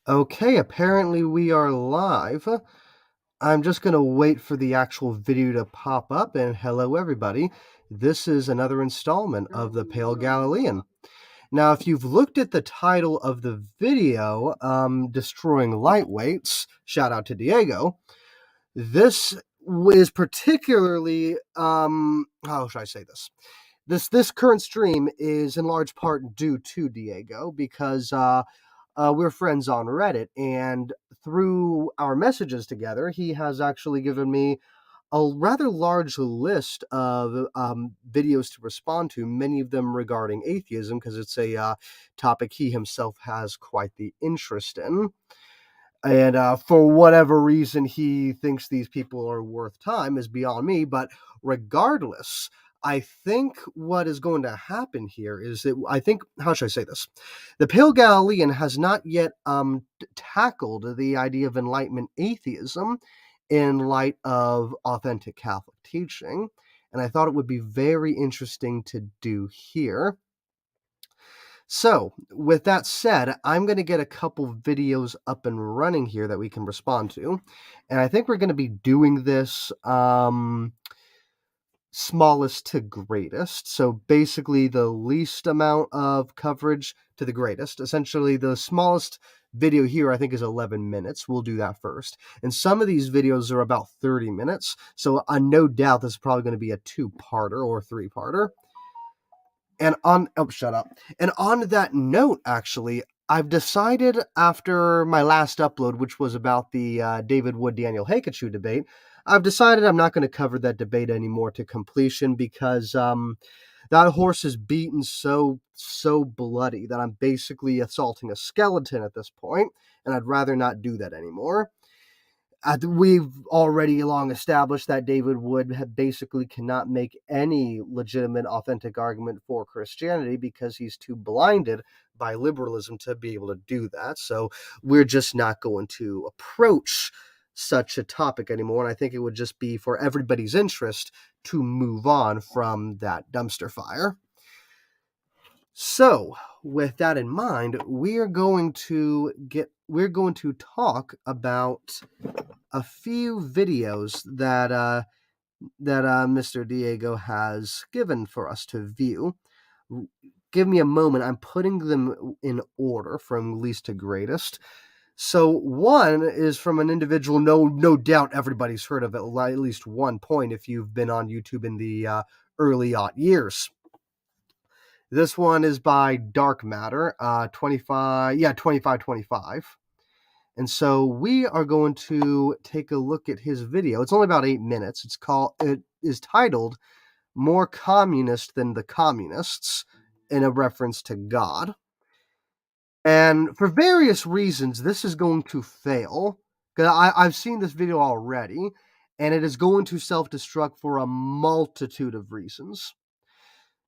Okay, apparently we are live. I'm just going to wait for the actual video to pop up, and hello everybody. This is another installment of the Pale Galilean. Now, if you've looked at the title of the video, Destroying Lightweights, shout out to Diego, this is particularly, how should I say this? This current stream is in large part due to Diego because we're friends on Reddit, and through our messages together, he has actually given me a rather large list of videos to respond to, many of them regarding atheism, because it's a topic he himself has quite the interest in. And for whatever reason he thinks these people are worth time is beyond me, but regardless, I think what is going to happen here is that how should I say this? The Pale Galilean has not yet tackled the idea of Enlightenment atheism in light of authentic Catholic teaching, and I thought it would be very interesting to do here. So, with that said, I'm going to get a couple videos up and running here that we can respond to. And I think we're going to be doing this smallest to greatest. So, basically, the least amount of coverage to the greatest. Essentially, the smallest video here, I think, is 11 minutes. We'll do that first. And some of these videos are about 30 minutes. So, no doubt this is probably going to be a two-parter or three-parter. And shut up. And on that note, actually, I've decided after my last upload, which was about the David Wood Daniel Haikachu debate, I've decided I'm not going to cover that debate anymore to completion because that horse is beaten so bloody that I'm basically assaulting a skeleton at this point, and I'd rather not do that anymore. We've already long established that David Wood basically cannot make any legitimate, authentic argument for Christianity because he's too blinded by liberalism to be able to do that. So we're just not going to approach such a topic anymore. And I think it would just be for everybody's interest to move on from that dumpster fire. So, with that in mind, we're going to talk about a few videos that Mr. Diego has given for us to view. Give me a moment. I'm putting them in order from least to greatest. So one is from an individual no doubt everybody's heard of at least one point if you've been on YouTube in the early years. This one is by Dark Matter, 2525. And so we are going to take a look at his video. It's only about 8 minutes. It is titled More Communist Than the Communists, in a reference to God. And for various reasons, this is going to fail. Because I've seen this video already, and it is going to self-destruct for a multitude of reasons.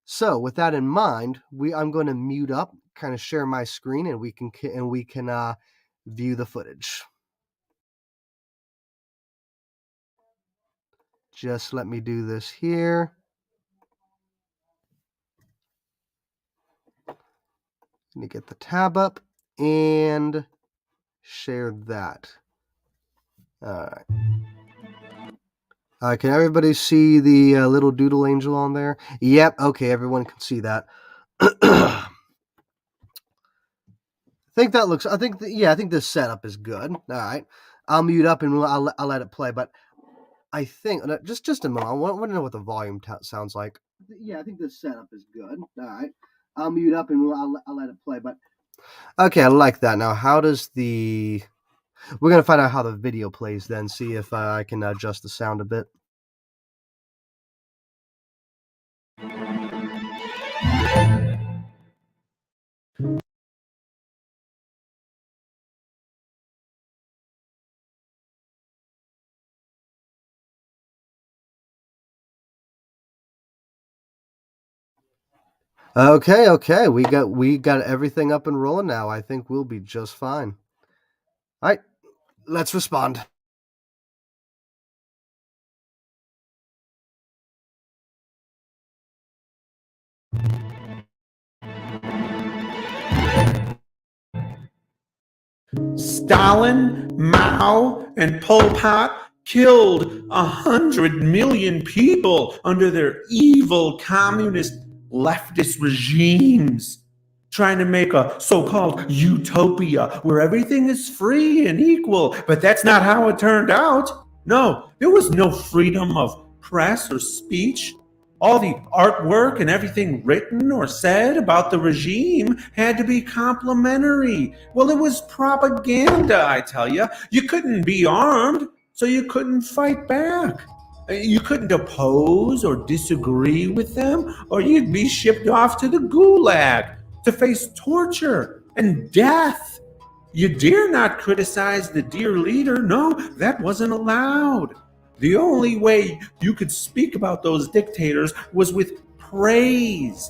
So, with that in mind, I'm going to mute up, kind of share my screen, and we can view the footage. Just let me do this here. Let me get the tab up and share that. All right. Can everybody see the little doodle angel on there? Yep. Okay, everyone can see that. I think this setup is good. All right. I'll mute up and I'll let it play. But I think just a moment. I want to know what the volume sounds like. Yeah, I think this setup is good. All right. I'll mute up and I'll let it play. But okay, I like that. Now, how does the... We're going to find out how the video plays then, see if I can adjust the sound a bit. Okay. We got everything up and rolling now. I think we'll be just fine. All right, let's respond. Stalin, Mao, and Pol Pot killed 100 million people under their evil communist leftist regimes, trying to make a so-called utopia where everything is free and equal. But that's not how it turned out. No, there was no freedom of press or speech. All the artwork and everything written or said about the regime had to be complimentary. Well, it was propaganda, I tell you. You couldn't be armed, so you couldn't fight back. You couldn't oppose or disagree with them, or you'd be shipped off to the gulag to face torture and death. You dare not criticize the dear leader. No, that wasn't allowed. The only way you could speak about those dictators was with praise.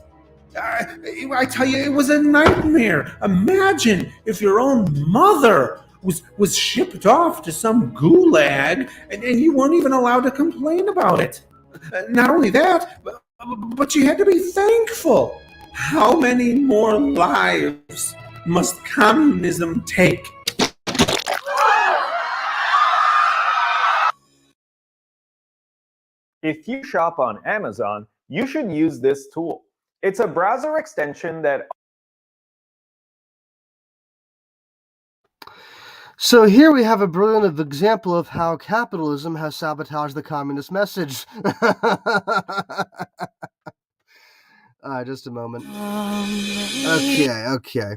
I tell you, it was a nightmare. Imagine if your own mother was shipped off to some gulag and you weren't even allowed to complain about it. Not only that, but you had to be thankful. How many more lives must communism take? If you shop on Amazon, you should use this tool. It's a browser extension that... So here we have a brilliant example of how capitalism has sabotaged the communist message. Just a moment. Okay.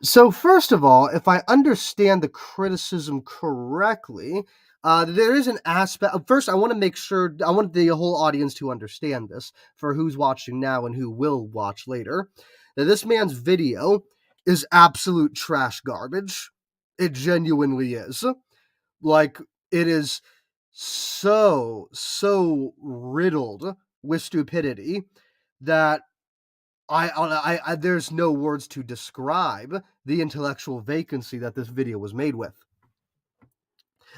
So first of all, if I understand the criticism correctly, there is an aspect. First, I want to make sure, I want the whole audience to understand this, for who's watching now and who will watch later, that this man's video is absolute trash garbage. It genuinely is. Like, it is so riddled with stupidity that I there's no words to describe the intellectual vacancy that this video was made with.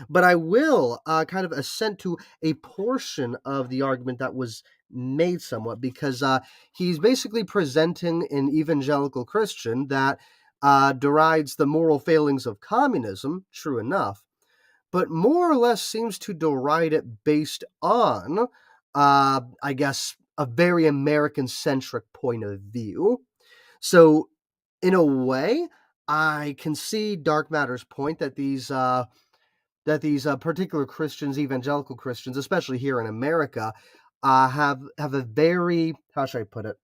But I will kind of assent to a portion of the argument that was made somewhat, because he's basically presenting an evangelical Christian that derides the moral failings of communism, true enough, but more or less seems to deride it based on, I guess, a very American-centric point of view. So, in a way, I can see Dark Matter's point that these particular Christians, evangelical Christians, especially here in America, have a very, how should I put it?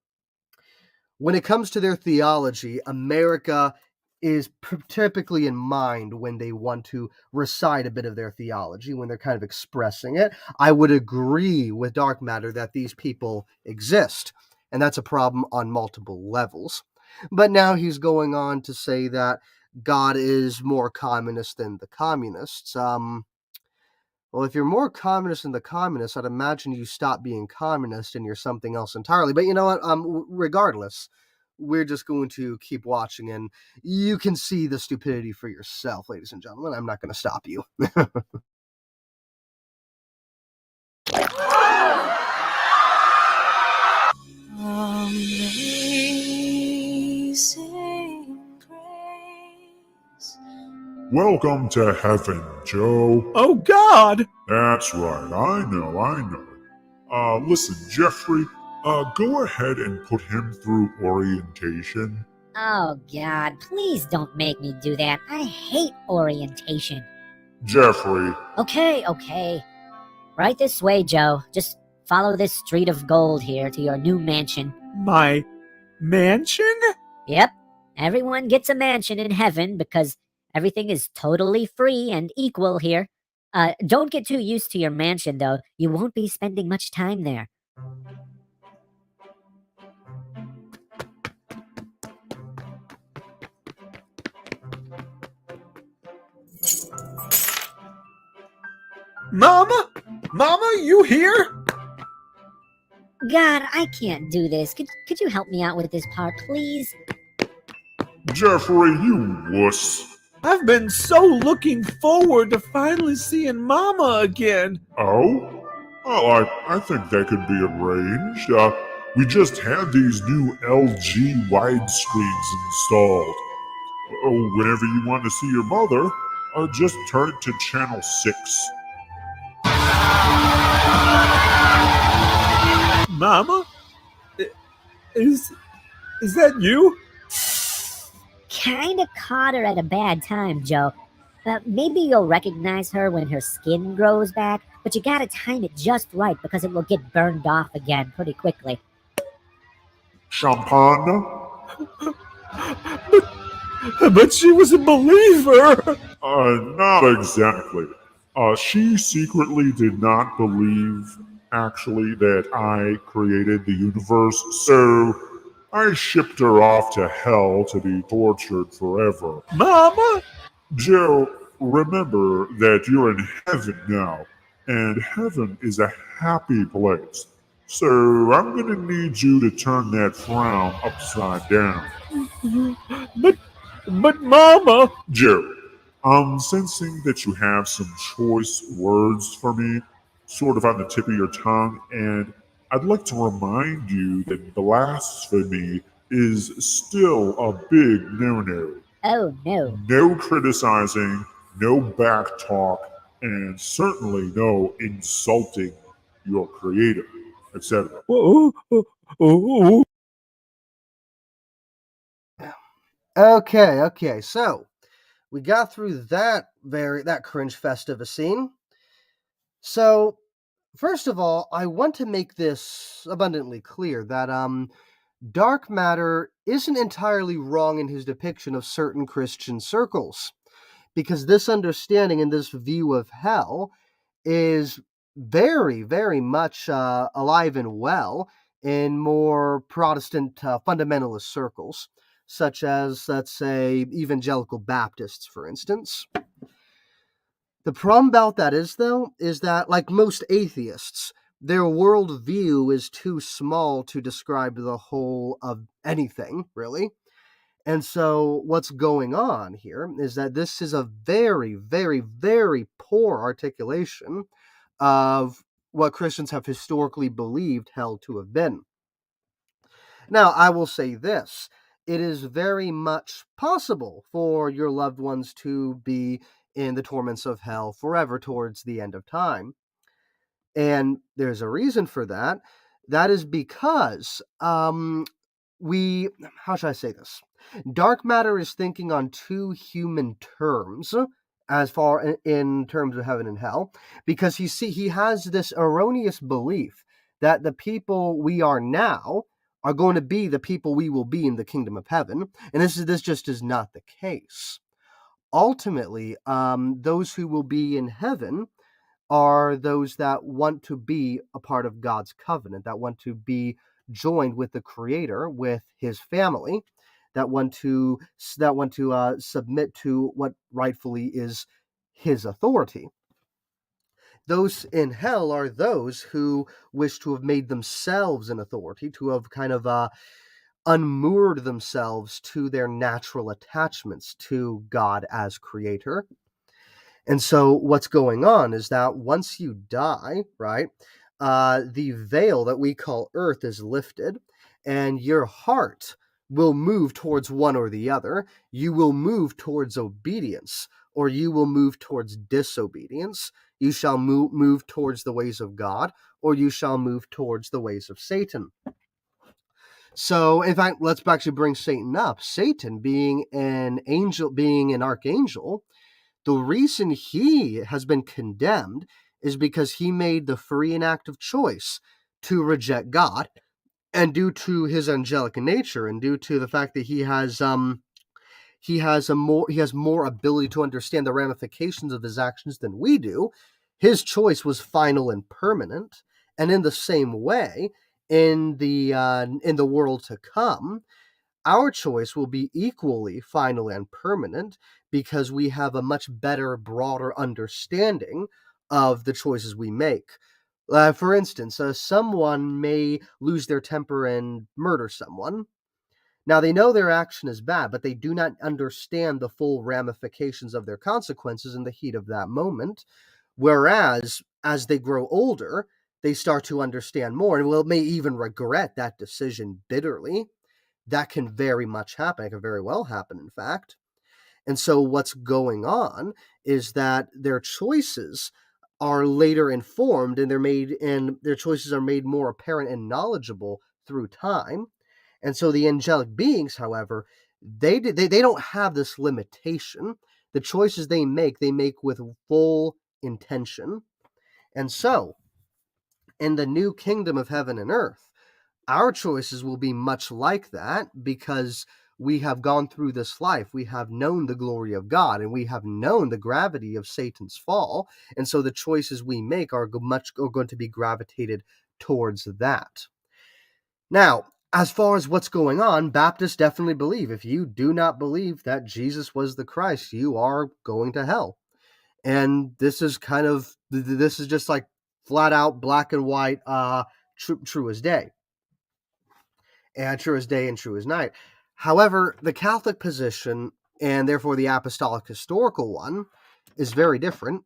When it comes to their theology, America is typically in mind when they want to recite a bit of their theology, when they're kind of expressing it. I would agree with Dark Matter that these people exist, and that's a problem on multiple levels. But now he's going on to say that God is more communist than the communists. Well, if you're more communist than the communists, I'd imagine you stop being communist and you're something else entirely. But you know what? Regardless, we're just going to keep watching, and you can see the stupidity for yourself, ladies and gentlemen. I'm not going to stop you. Amazing grace. Welcome to heaven, Joe. Oh, God! That's right, I know. Listen, Jeffrey, go ahead and put him through orientation. Oh, God, please don't make me do that. I hate orientation. Jeffrey. Okay. Right this way, Joe. Just follow this street of gold here to your new mansion. My mansion? Yep. Everyone gets a mansion in heaven because everything is totally free and equal here. Don't get too used to your mansion, though. You won't be spending much time there. Mama? Mama, you here? God, I can't do this. Could you help me out with this part, please? Jeffrey, you wuss. I've been so looking forward to finally seeing Mama again. Oh? Well, I think that could be arranged. We just had these new LG widescreens installed. Whenever you want to see your mother, just turn it to channel 6. Mama? Is that you? Kinda caught her at a bad time, Joe. Maybe you'll recognize her when her skin grows back, but you gotta time it just right because it will get burned off again pretty quickly. Champagne? But she was a believer. Not exactly. She secretly did not believe, actually, that I created the universe, so I shipped her off to hell to be tortured forever. Mama? Joe, remember that you're in heaven now, and heaven is a happy place. So I'm gonna need you to turn that frown upside down. But Mama. Joe, I'm sensing that you have some choice words for me, sort of on the tip of your tongue, and I'd like to remind you that blasphemy is still a big no-no. Oh no. No criticizing, no back talk, and certainly no insulting your creator, etc. Oh. Okay, so we got through that cringe fest of a scene. So, first of all, I want to make this abundantly clear that dark matter isn't entirely wrong in his depiction of certain Christian circles, because this understanding and this view of hell is very, very much alive and well in more Protestant fundamentalist circles, such as, let's say, evangelical Baptists, for instance. The problem about that is, though, is that, like most atheists, their worldview is too small to describe the whole of anything, really. And so, what's going on here is that this is a very, very, very poor articulation of what Christians have historically believed hell to have been. Now, I will say this. It is very much possible for your loved ones to be in the torments of hell forever towards the end of time. And there's a reason for that. That is because how should I say this? Dark matter is thinking on two human terms as far in terms of heaven and hell, because he has this erroneous belief that the people we are now are going to be the people we will be in the kingdom of heaven, and this just is not the case. Ultimately, those who will be in heaven are those that want to be a part of God's covenant, that want to be joined with the Creator, with His family, that want to submit to what rightfully is His authority. Those in hell are those who wish to have made themselves an authority, to have kind of unmoored themselves to their natural attachments to God as Creator. And so what's going on is that once you die, right, the veil that we call earth is lifted, and your heart will move towards one or the other. You will move towards obedience, or you will move towards disobedience. You shall move towards the ways of God, or you shall move towards the ways of Satan. So, in fact, let's actually bring Satan up. Satan, being an angel, being an archangel, the reason he has been condemned is because he made the free and active choice to reject God, and due to his angelic nature, and due to the fact that he has more ability to understand the ramifications of his actions than we do, his choice was final and permanent. And in the same way, in the world to come, our choice will be equally final and permanent, because we have a much better, broader understanding of the choices we make. For instance, someone may lose their temper and murder someone. Now, they know their action is bad, but they do not understand the full ramifications of their consequences in the heat of that moment. Whereas, as they grow older, they start to understand more and may even regret that decision bitterly. That can very much happen. It can very well happen, in fact. And so what's going on is that their choices are later informed, and their choices are made more apparent and knowledgeable through time. And so the angelic beings, however, they don't have this limitation. The choices they make with full intention. And so, in the new kingdom of heaven and earth, our choices will be much like that, because we have gone through this life. We have known the glory of God, and we have known the gravity of Satan's fall. And so the choices we make are going to be gravitated towards that. Now, as far as what's going on, Baptists definitely believe if you do not believe that Jesus was the Christ, you are going to hell. And this is just like flat out black and white, true as day. And true as day and true as night. However, the Catholic position, and therefore the apostolic historical one, is very different.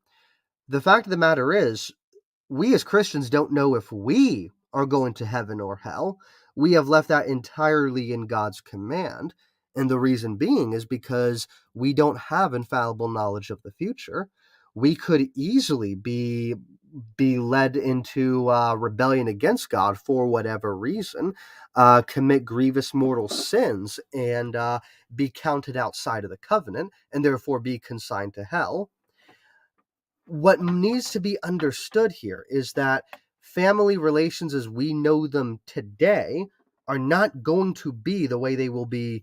The fact of the matter is, we as Christians don't know if we are going to heaven or hell. We have left that entirely in God's command. And the reason being is because we don't have infallible knowledge of the future. We could easily be led into rebellion against God for whatever reason, commit grievous mortal sins, and be counted outside of the covenant, and therefore be consigned to hell. What needs to be understood here is that family relations as we know them today are not going to be the way they will be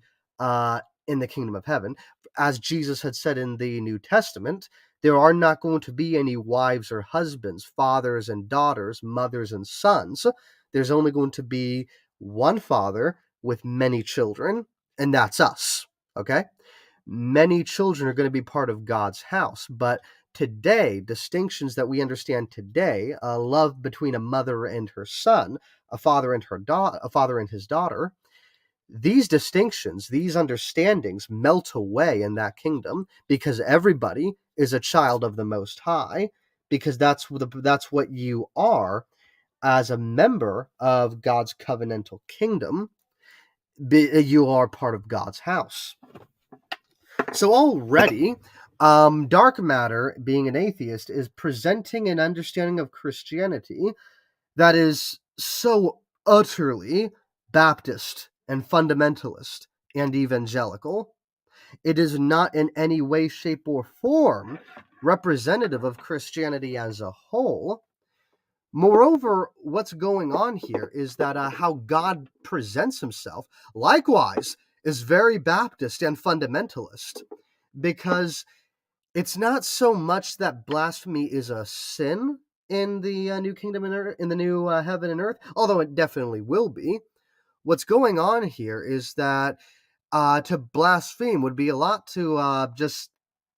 in the kingdom of heaven. As Jesus had said in the New Testament, there are not going to be any wives or husbands, fathers and daughters, mothers and sons. There's only going to be one father with many children, and that's us, okay? Many children are going to be part of God's house, but today, distinctions that we understand today, love between a mother and her son, a father and his daughter, these distinctions, these understandings melt away in that kingdom, because everybody is a child of the Most High, because that's what you are as a member of God's covenantal kingdom. You are part of God's house. So already, dark matter, being an atheist, is presenting an understanding of Christianity that is so utterly Baptist and fundamentalist and evangelical. It is not in any way, shape, or form representative of Christianity as a whole. Moreover, what's going on here is that how God presents himself, likewise, is very Baptist and fundamentalist, because it's not so much that blasphemy is a sin in the new kingdom and in the new heaven and earth, although it definitely will be. What's going on here is that to blaspheme would be a lot to just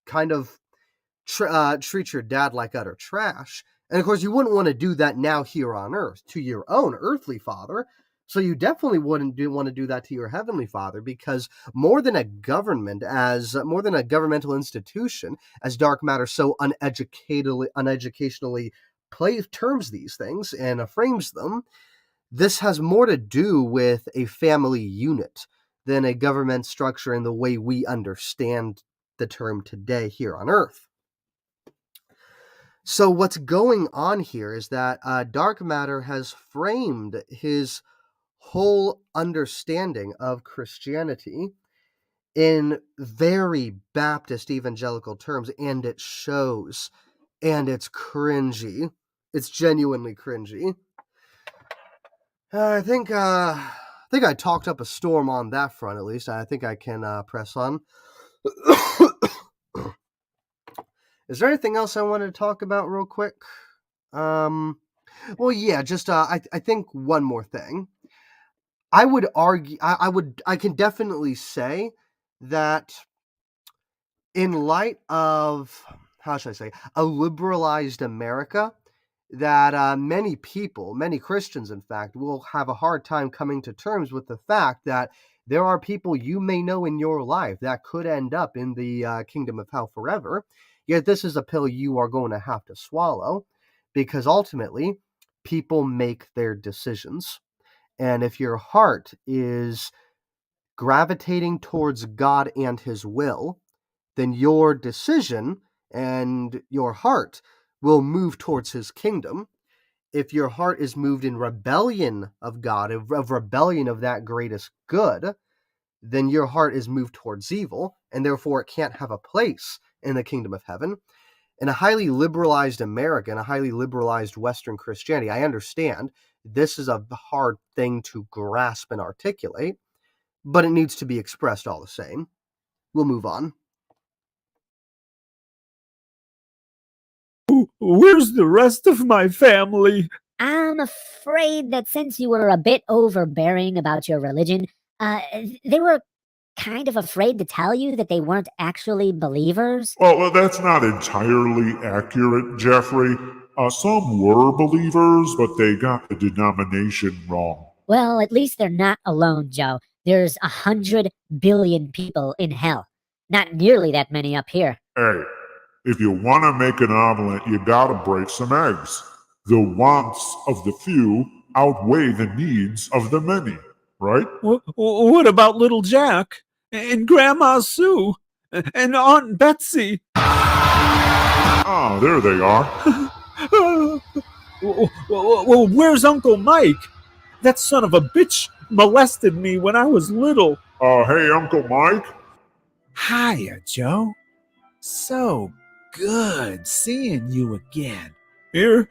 kind of treat your dad like utter trash. And of course, you wouldn't want to do that now here on earth to your own earthly father. So you definitely wouldn't want to do that to your heavenly father, because more than a governmental institution, as dark matter so uneducationally terms these things and frames them, this has more to do with a family unit than a government structure in the way we understand the term today here on earth. So what's going on here is that dark matter has framed his whole understanding of Christianity in very Baptist evangelical terms, and it shows, and it's cringy. It's genuinely cringy. I think I talked up a storm on that front, at least. I think I can press on. Is there anything else I wanted to talk about real quick? Well, yeah, just I think one more thing. I would argue, I can definitely say that in light of, how should I say, a liberalized America, that many people, many Christians, in fact, will have a hard time coming to terms with the fact that there are people you may know in your life that could end up in the kingdom of hell forever. Yet this is a pill you are going to have to swallow, because ultimately people make their decisions. And if your heart is gravitating towards God and his will, then your decision and your heart will move towards his kingdom. If your heart is moved in rebellion of God, of rebellion of that greatest good, then your heart is moved towards evil, and therefore it can't have a place in the kingdom of heaven. In a highly liberalized America, in a highly liberalized Western Christianity, I understand this is a hard thing to grasp and articulate, but it needs to be expressed all the same. We'll move on. Where's the rest of my family? I'm afraid that since you were a bit overbearing about your religion, they were kind of afraid to tell you that they weren't actually believers. Well, that's not entirely accurate, Jeffrey. Some were believers, but they got the denomination wrong. Well, at least they're not alone, Joe. There's 100 billion people in hell. Not nearly that many up here. Hey, if you want to make an omelet, you gotta break some eggs. The wants of the few outweigh the needs of the many, right? What about little Jack? And Grandma Sue? And Aunt Betsy? Ah, there they are. Well, where's Uncle Mike? That son of a bitch molested me when I was little. Hey, Uncle Mike. Hiya, Joe. So good seeing you again. You're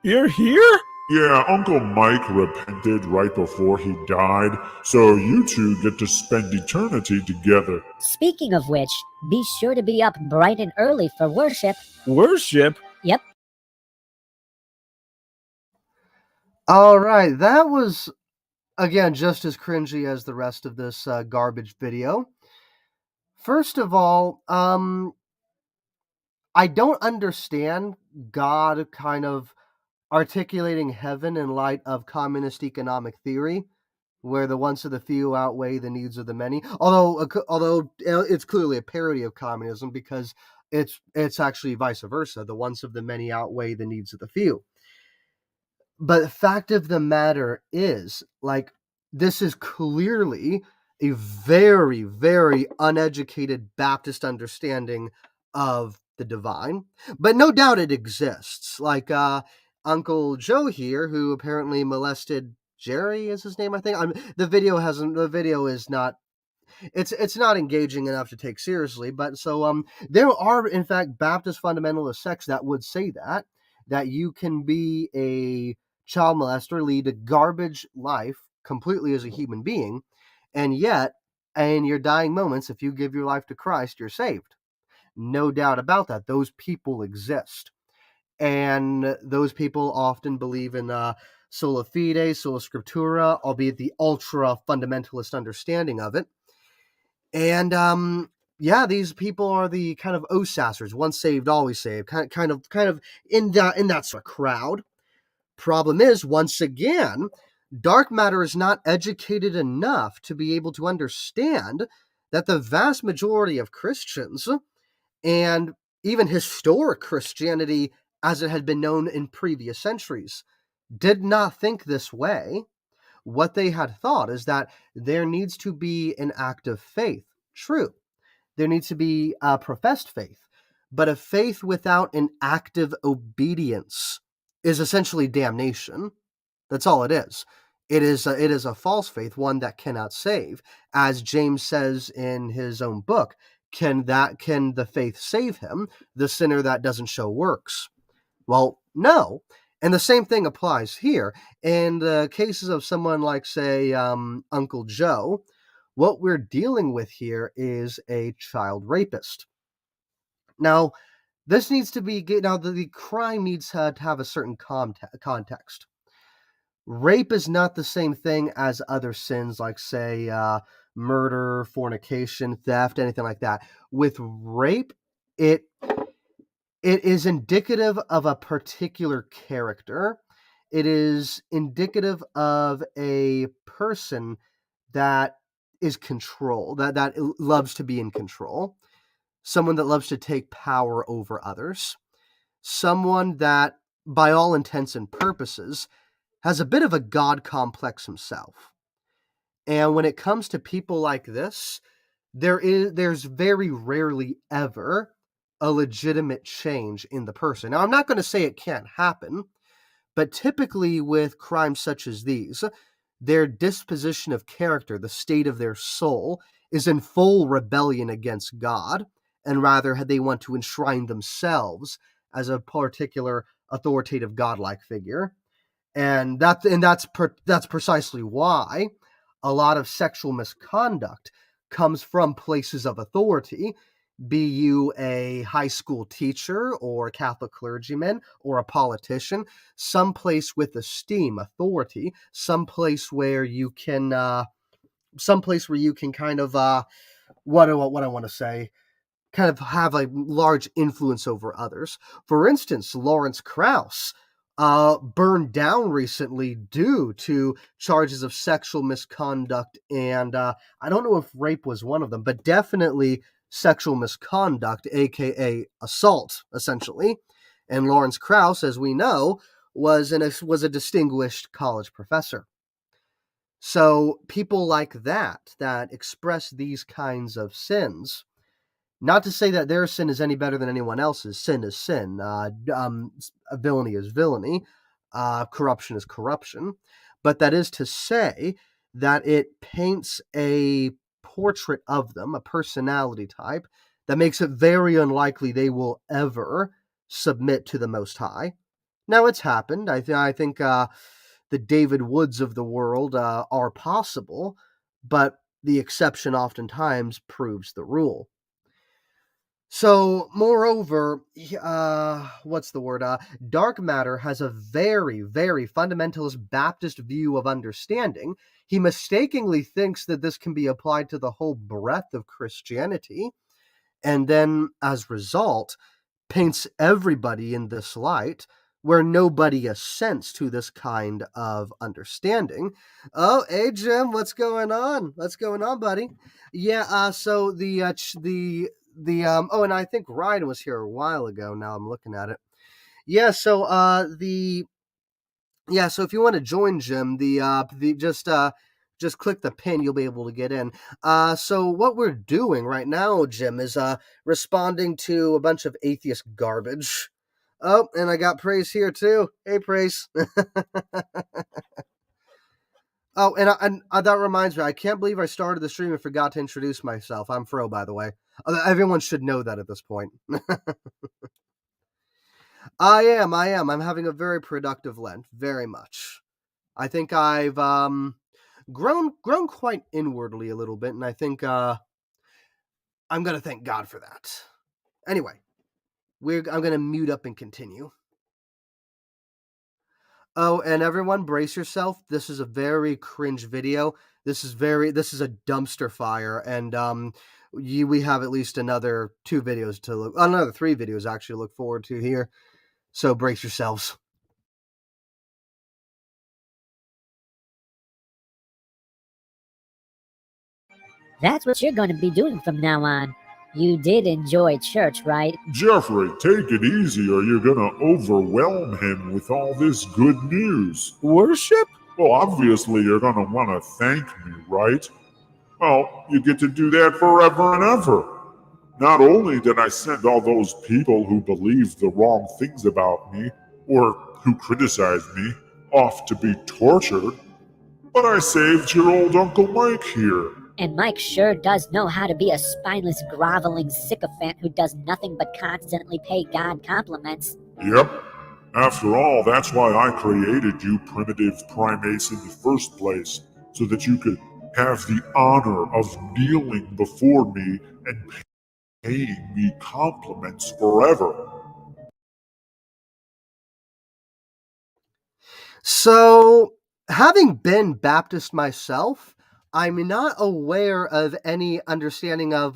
here? Yeah, Uncle Mike repented right before he died, so you two get to spend eternity together. Speaking of which, be sure to be up bright and early for worship. Worship? Yep. All right, that was, again, just as cringy as the rest of this garbage video. First of all, I don't understand God kind of articulating heaven in light of communist economic theory, where the wants of the few outweigh the needs of the many. Although it's clearly a parody of communism because it's actually vice versa. The wants of the many outweigh the needs of the few. But the fact of the matter is, like, this is clearly a very, very uneducated Baptist understanding of the divine. But no doubt it exists. Like Uncle Joe here, who apparently molested Jerry is his name, I think. The video is not it's not engaging enough to take seriously, but so there are in fact Baptist fundamentalist sects that would say that you can be a child molester, lead a garbage life completely as a human being, and yet in your dying moments, if you give your life to Christ, you're saved. No doubt about that. Those people exist. And those people often believe in sola fide, sola scriptura, albeit the ultra fundamentalist understanding of it. And yeah, these people are the kind of OSASers, once saved, always saved, kind of in that sort of crowd. Problem is, once again, dark matter is not educated enough to be able to understand that the vast majority of Christians and even historic Christianity, as it had been known in previous centuries, did not think this way. What they had thought is that there needs to be an act of faith. True. There needs to be a professed faith. But a faith without an active obedience is essentially damnation. That's all it is. It is a false faith, one that cannot save. As James says in his own book, can the faith save him, the sinner that doesn't show works? Well, no. And the same thing applies here. In the cases of someone like, say, Uncle Joe, what we're dealing with here is a child rapist. Now, this needs to be the crime needs to have a certain context. Rape is not the same thing as other sins like, say, murder, fornication, theft, anything like that. With rape, it is indicative of a particular character. It is indicative of a person that is that loves to be in control, someone that loves to take power over others, someone that, by all intents and purposes, has a bit of a God complex himself. And when it comes to people like this, there's very rarely ever a legitimate change in the person. Now, I'm not going to say it can't happen, but typically with crimes such as these, their disposition of character, the state of their soul, is in full rebellion against God, and rather they want to enshrine themselves as a particular authoritative godlike figure. And that's precisely why a lot of sexual misconduct comes from places of authority, be you a high school teacher or a Catholic clergyman or a politician, someplace with esteem, authority, someplace where you can kind of what I want to say, kind of have a large influence over others. For instance, Lawrence Krauss burned down recently due to charges of sexual misconduct, and I don't know if rape was one of them, but definitely sexual misconduct, aka assault, essentially. And Lawrence Krauss, as we know, was a distinguished college professor. So people like that express these kinds of sins. Not to say that their sin is any better than anyone else's. Sin is sin. Villainy is villainy. Corruption is corruption. But that is to say that it paints a portrait of them, a personality type, that makes it very unlikely they will ever submit to the Most High. Now, it's happened. I think the David Woods of the world are possible, but the exception oftentimes proves the rule. So, moreover, what's the word? Dark Matter has a very, very fundamentalist Baptist view of understanding. He mistakenly thinks that this can be applied to the whole breadth of Christianity, and then, as a result, paints everybody in this light where nobody assents to this kind of understanding. Oh, hey, Jim, what's going on? What's going on, buddy? Yeah, so oh, and I think Ryan was here a while ago. Now I'm looking at it. Yeah, so so if you want to join Jim, the just click the pin, you'll be able to get in. So what we're doing right now, Jim, is responding to a bunch of atheist garbage. Oh, and I got Praise here too. Hey, Praise. Oh, and that reminds me, I can't believe I started the stream and forgot to introduce myself. I'm Fro, by the way. Everyone should know that at this point. I am. I'm having a very productive Lent, very much. I think I've grown quite inwardly a little bit, and I think I'm gonna thank God for that. Anyway, I'm gonna mute up and continue. Oh, and everyone, brace yourself. This is a very cringe video. This is a dumpster fire, and we have at least another 3 videos actually to look forward to here. So brace yourselves. That's what you're going to be doing from now on. You did enjoy church, right? Jeffrey, take it easy or you're gonna overwhelm him with all this good news. Worship? Well, obviously you're gonna want to thank me, right? Well, you get to do that forever and ever. Not only did I send all those people who believed the wrong things about me, or who criticized me, off to be tortured, but I saved your old Uncle Mike here. And Mike sure does know how to be a spineless, groveling sycophant who does nothing but constantly pay God compliments. Yep. After all, that's why I created you primitive primates in the first place, so that you could have the honor of kneeling before me and paying me compliments forever. So, having been Baptist myself, I'm not aware of any understanding of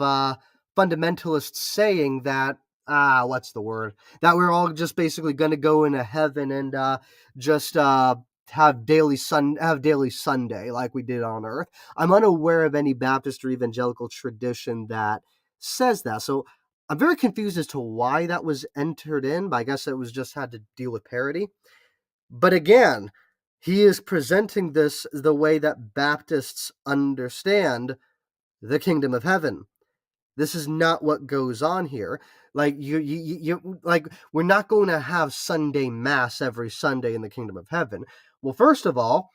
fundamentalists saying that what's the word? That we're all just basically going to go into heaven and just have daily Sunday like we did on earth. I'm unaware of any Baptist or evangelical tradition that says that. So I'm very confused as to why that was entered in, but I guess it was just had to deal with parody. But again, he is presenting this the way that Baptists understand the kingdom of heaven. This is not what goes on here. Like you like we're not going to have Sunday mass every Sunday in the kingdom of heaven. Well, first of all,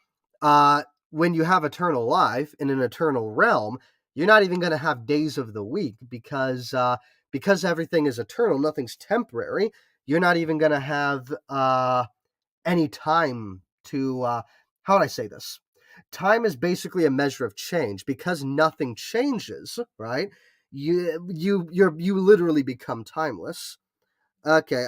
when you have eternal life in an eternal realm, you're not even going to have days of the week because everything is eternal, nothing's temporary. You're not even going to have any time to how would I say this? Time is basically a measure of change because nothing changes, right? You literally become timeless. Okay.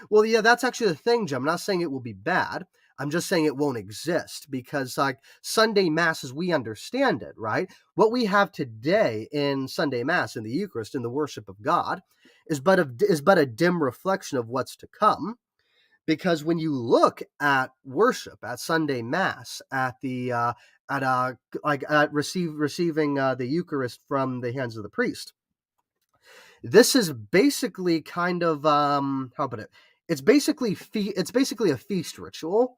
Well, yeah, that's actually the thing, Jim. I'm not saying it will be bad. I'm just saying it won't exist because, like, Sunday Mass as we understand it, right? What we have today in Sunday Mass, in the Eucharist, in the worship of God, is but a dim reflection of what's to come. Because when you look at worship, at Sunday Mass, at the at receiving the Eucharist from the hands of the priest, this is basically kind of how about it? It's basically a feast ritual,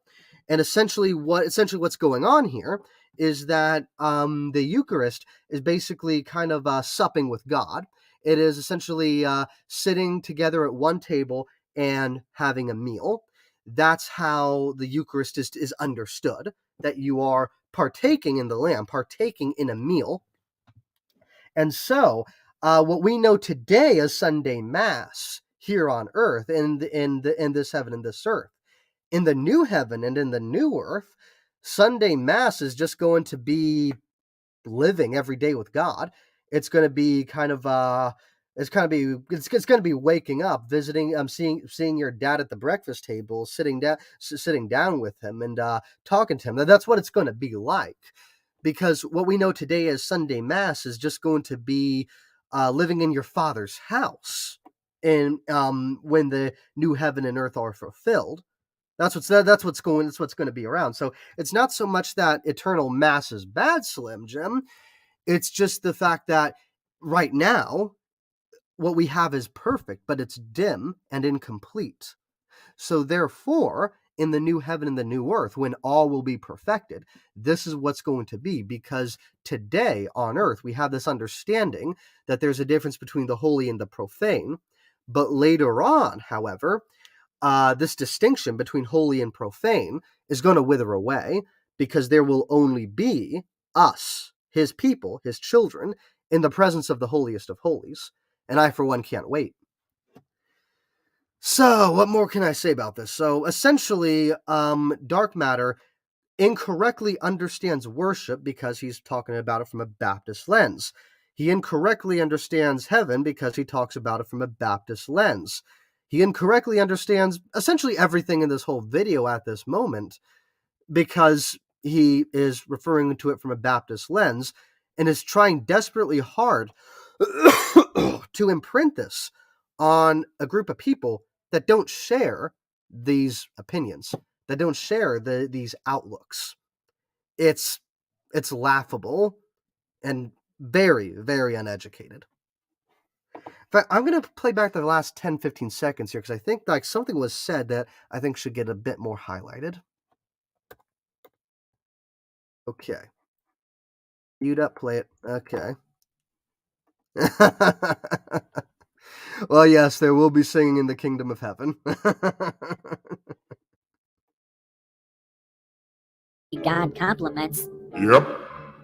and essentially what's going on here is that the Eucharist is basically kind of supping with God. It is essentially sitting together at one table and having a meal. That's how the Eucharist is understood. That you are partaking in the Lamb, partaking in a meal, and so, what we know today as Sunday Mass here on earth, in this heaven and this earth, in the new heaven and in the new earth, Sunday Mass is just going to be living every day with God. It's going to be kind of it's going to be waking up, visiting, seeing your dad at the breakfast table, sitting down with him and talking to him. That's what it's going to be like, because what we know today as Sunday Mass is just going to be living in your Father's house, and when the new heaven and earth are fulfilled. That's what's going to be around. So it's not so much that eternal mass is bad, Slim Jim. It's just the fact that right now what we have is perfect, but it's dim and incomplete. So therefore, in the new heaven and the new earth, when all will be perfected, this is what's going to be, because today on earth we have this understanding that there's a difference between the holy and the profane. But later on, however, this distinction between holy and profane is going to wither away, because there will only be us, his people, his children, in the presence of the holiest of holies. And I, for one, can't wait. So, what more can I say about this? So, essentially, dark matter incorrectly understands worship because he's talking about it from a Baptist lens. He incorrectly understands heaven because he talks about it from a Baptist lens. He incorrectly understands essentially everything in this whole video at this moment because he is referring to it from a Baptist lens and is trying desperately hard to imprint this on a group of people that don't share these opinions, that don't share these outlooks. It's laughable and very, very uneducated. In fact, I'm going to play back the last 10, 15 seconds here because I think like something was said that I think should get a bit more highlighted. Okay. Mute up, play it. Okay. Well, yes, there will be singing in the kingdom of heaven. God compliments. Yep.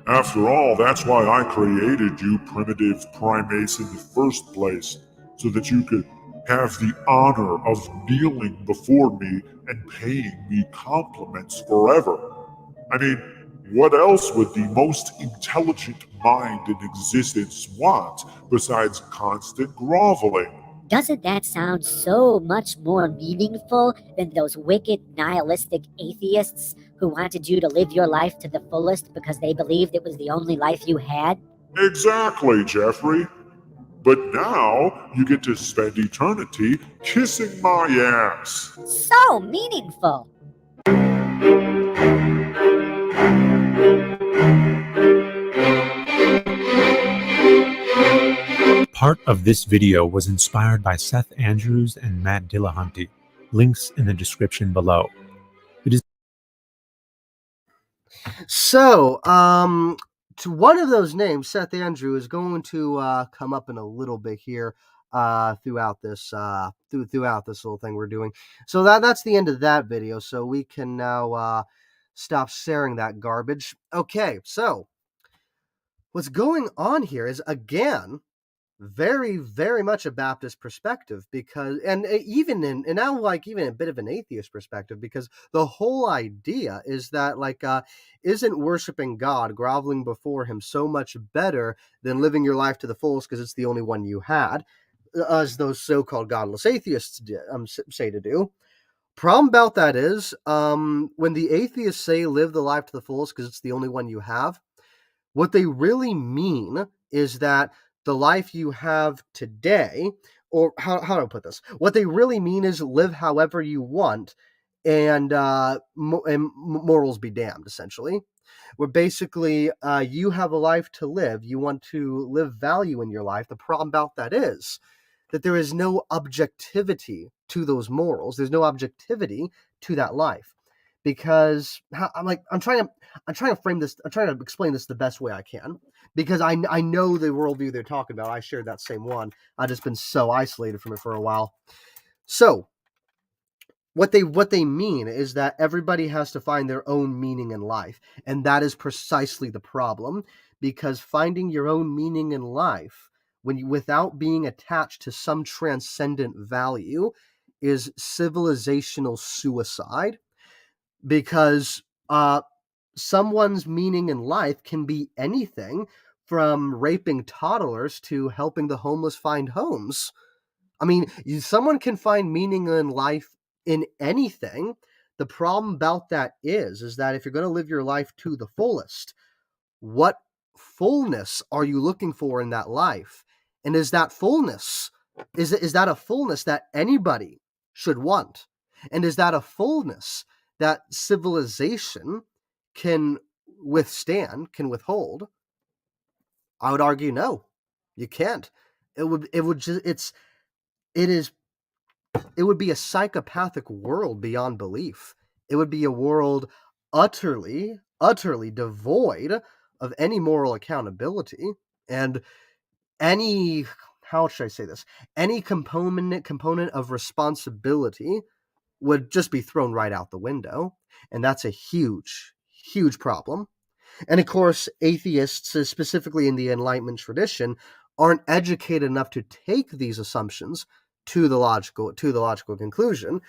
After all, that's why I created you primitive primates in the first place, so that you could have the honor of kneeling before me and paying me compliments forever. I mean, what else would the most intelligent mind in existence want besides constant groveling? Doesn't that sound so much more meaningful than those wicked nihilistic atheists who wanted you to live your life to the fullest because they believed it was the only life you had? Exactly, Jeffrey. But now you get to spend eternity kissing my ass. So meaningful. Part of this video was inspired by Seth Andrews and Matt Dillahunty. Links in the description below. So, to one of those names, Seth Andrew, is going to come up in a little bit here throughout this throughout this little thing we're doing. So that's the end of that video. So we can now stop sharing that garbage. Okay, so what's going on here is, again, very, very much a Baptist perspective, because, and even in, and now like even a bit of an atheist perspective, because the whole idea is that isn't worshiping God, groveling before him, so much better than living your life to the fullest because it's the only one you had, as those so-called godless atheists say to do. Problem about that is, when the atheists say live the life to the fullest because it's the only one you have, what they really mean is that the life you have today, or how do I put this? What they really mean is live however you want, and morals be damned, essentially. Where basically you have a life to live, you want to live value in your life. The problem about that is that there is no objectivity to those morals. There's no objectivity to that life. Because I'm trying to frame this, I'm trying to explain this the best way I can, because I know the worldview they're talking about. I shared that same one. I've just been so isolated from it for a while. So what they mean is that everybody has to find their own meaning in life, and that is precisely the problem, because finding your own meaning in life without being attached to some transcendent value is civilizational suicide. Because someone's meaning in life can be anything from raping toddlers to helping the homeless find homes. I mean, someone can find meaning in life in anything. The problem about that is that if you're going to live your life to the fullest, what fullness are you looking for in that life? And is that fullness, is that a fullness that anybody should want? And is that a fullness that civilization can withstand, can withhold? I would argue no. You can't. It would be a psychopathic world beyond belief. It would be a world utterly, utterly devoid of any moral accountability, and any, how should I say this? Any component of responsibility would just be thrown right out the window. And that's a huge, huge problem. And of course, atheists, specifically in the Enlightenment tradition, aren't educated enough to take these assumptions to the logical conclusion.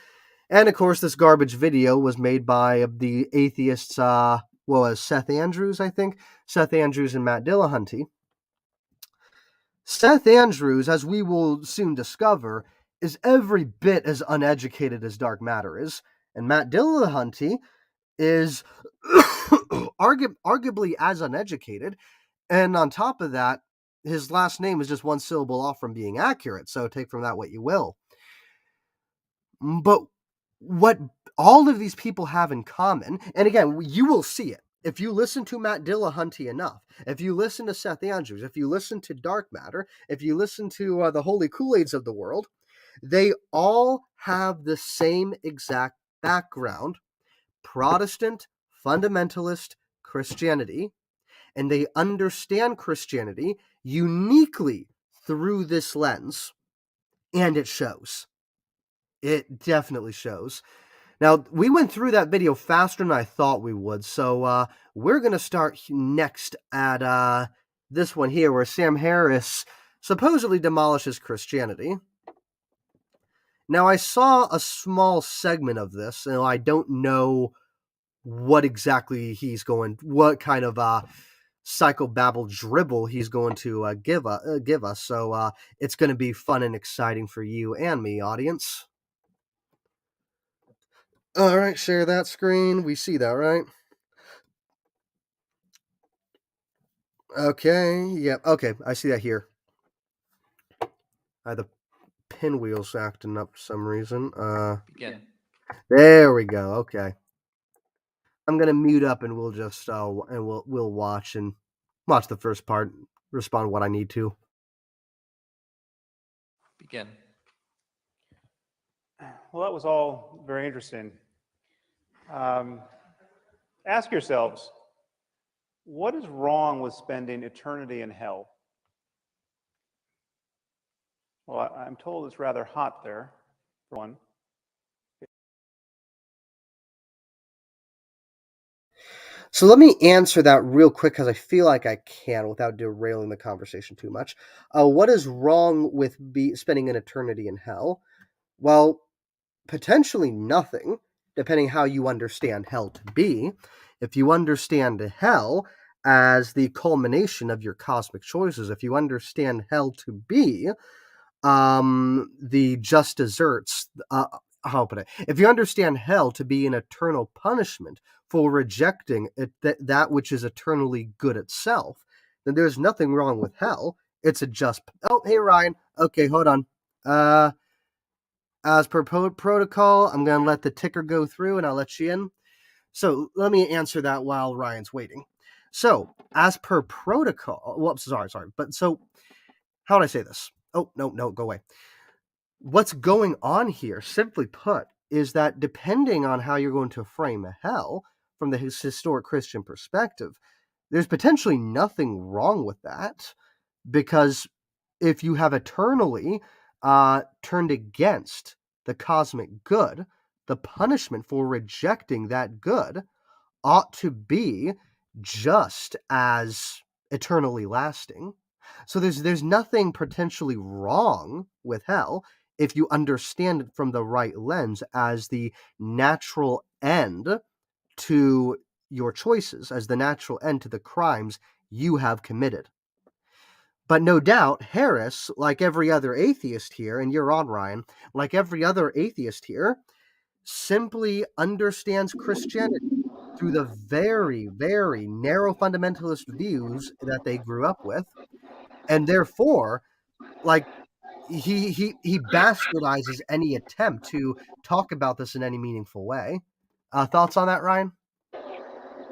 And of course, this garbage video was made by the atheists, Seth Andrews, I think? Seth Andrews and Matt Dillahunty. Seth Andrews, as we will soon discover, is every bit as uneducated as Dark Matter is, and Matt Dillahunty is arguably as uneducated, and on top of that, his last name is just one syllable off from being accurate, so take from that what you will. But what all of these people have in common, and again, you will see it, if you listen to Matt Dillahunty enough, if you listen to Seth Andrews, if you listen to Dark Matter, if you listen to the Holy Kool-Aids of the world, they all have the same exact background: Protestant, fundamentalist Christianity, and they understand Christianity uniquely through this lens. And it shows. It definitely shows. Now, we went through that video faster than I thought we would, so we're going to start next at this one here, where Sam Harris supposedly demolishes Christianity. Now, I saw a small segment of this, and I don't know what exactly what kind of psychobabble dribble he's going to give us, so it's going to be fun and exciting for you and me, audience. All right, share that screen. We see that, right? Okay, yep, okay, I see that here. The pinwheel's acting up for some reason. Begin. There we go, okay. I'm gonna mute up and we'll just, and we'll watch the first part, respond what I need to. Begin. Well, that was all very interesting. Ask yourselves, What is wrong with spending eternity in hell? Well, I'm told it's rather hot there, for one. So let me answer that real quick because I feel like I can without derailing the conversation too much. What is wrong with spending an eternity in hell? Well, potentially nothing, depending how you understand hell to be. If you understand hell as the culmination of your cosmic choices, if you understand hell to be the just desserts, how put it? If you understand hell to be an eternal punishment for rejecting that which is eternally good itself, then there's nothing wrong with hell. It's a just. Oh, hey Ryan. Okay, hold on. As per protocol, I'm gonna let the ticker go through, and I'll let you in. So let me answer that while Ryan's waiting. So, as per protocol, whoops, sorry. But so, how would I say this? Oh, no, go away. What's going on here, simply put, is that depending on how you're going to frame hell from the historic Christian perspective, there's potentially nothing wrong with that, because if you have eternally turned against the cosmic good, the punishment for rejecting that good ought to be just as eternally lasting. So there's nothing potentially wrong with hell if you understand it from the right lens as the natural end to your choices, as the natural end to the crimes you have committed. But no doubt, Harris, like every other atheist here, and you're on, Ryan, like every other atheist here, simply understands Christianity through the very, very narrow fundamentalist views that they grew up with, and therefore, like he bastardizes any attempt to talk about this in any meaningful way. Thoughts on that, Ryan?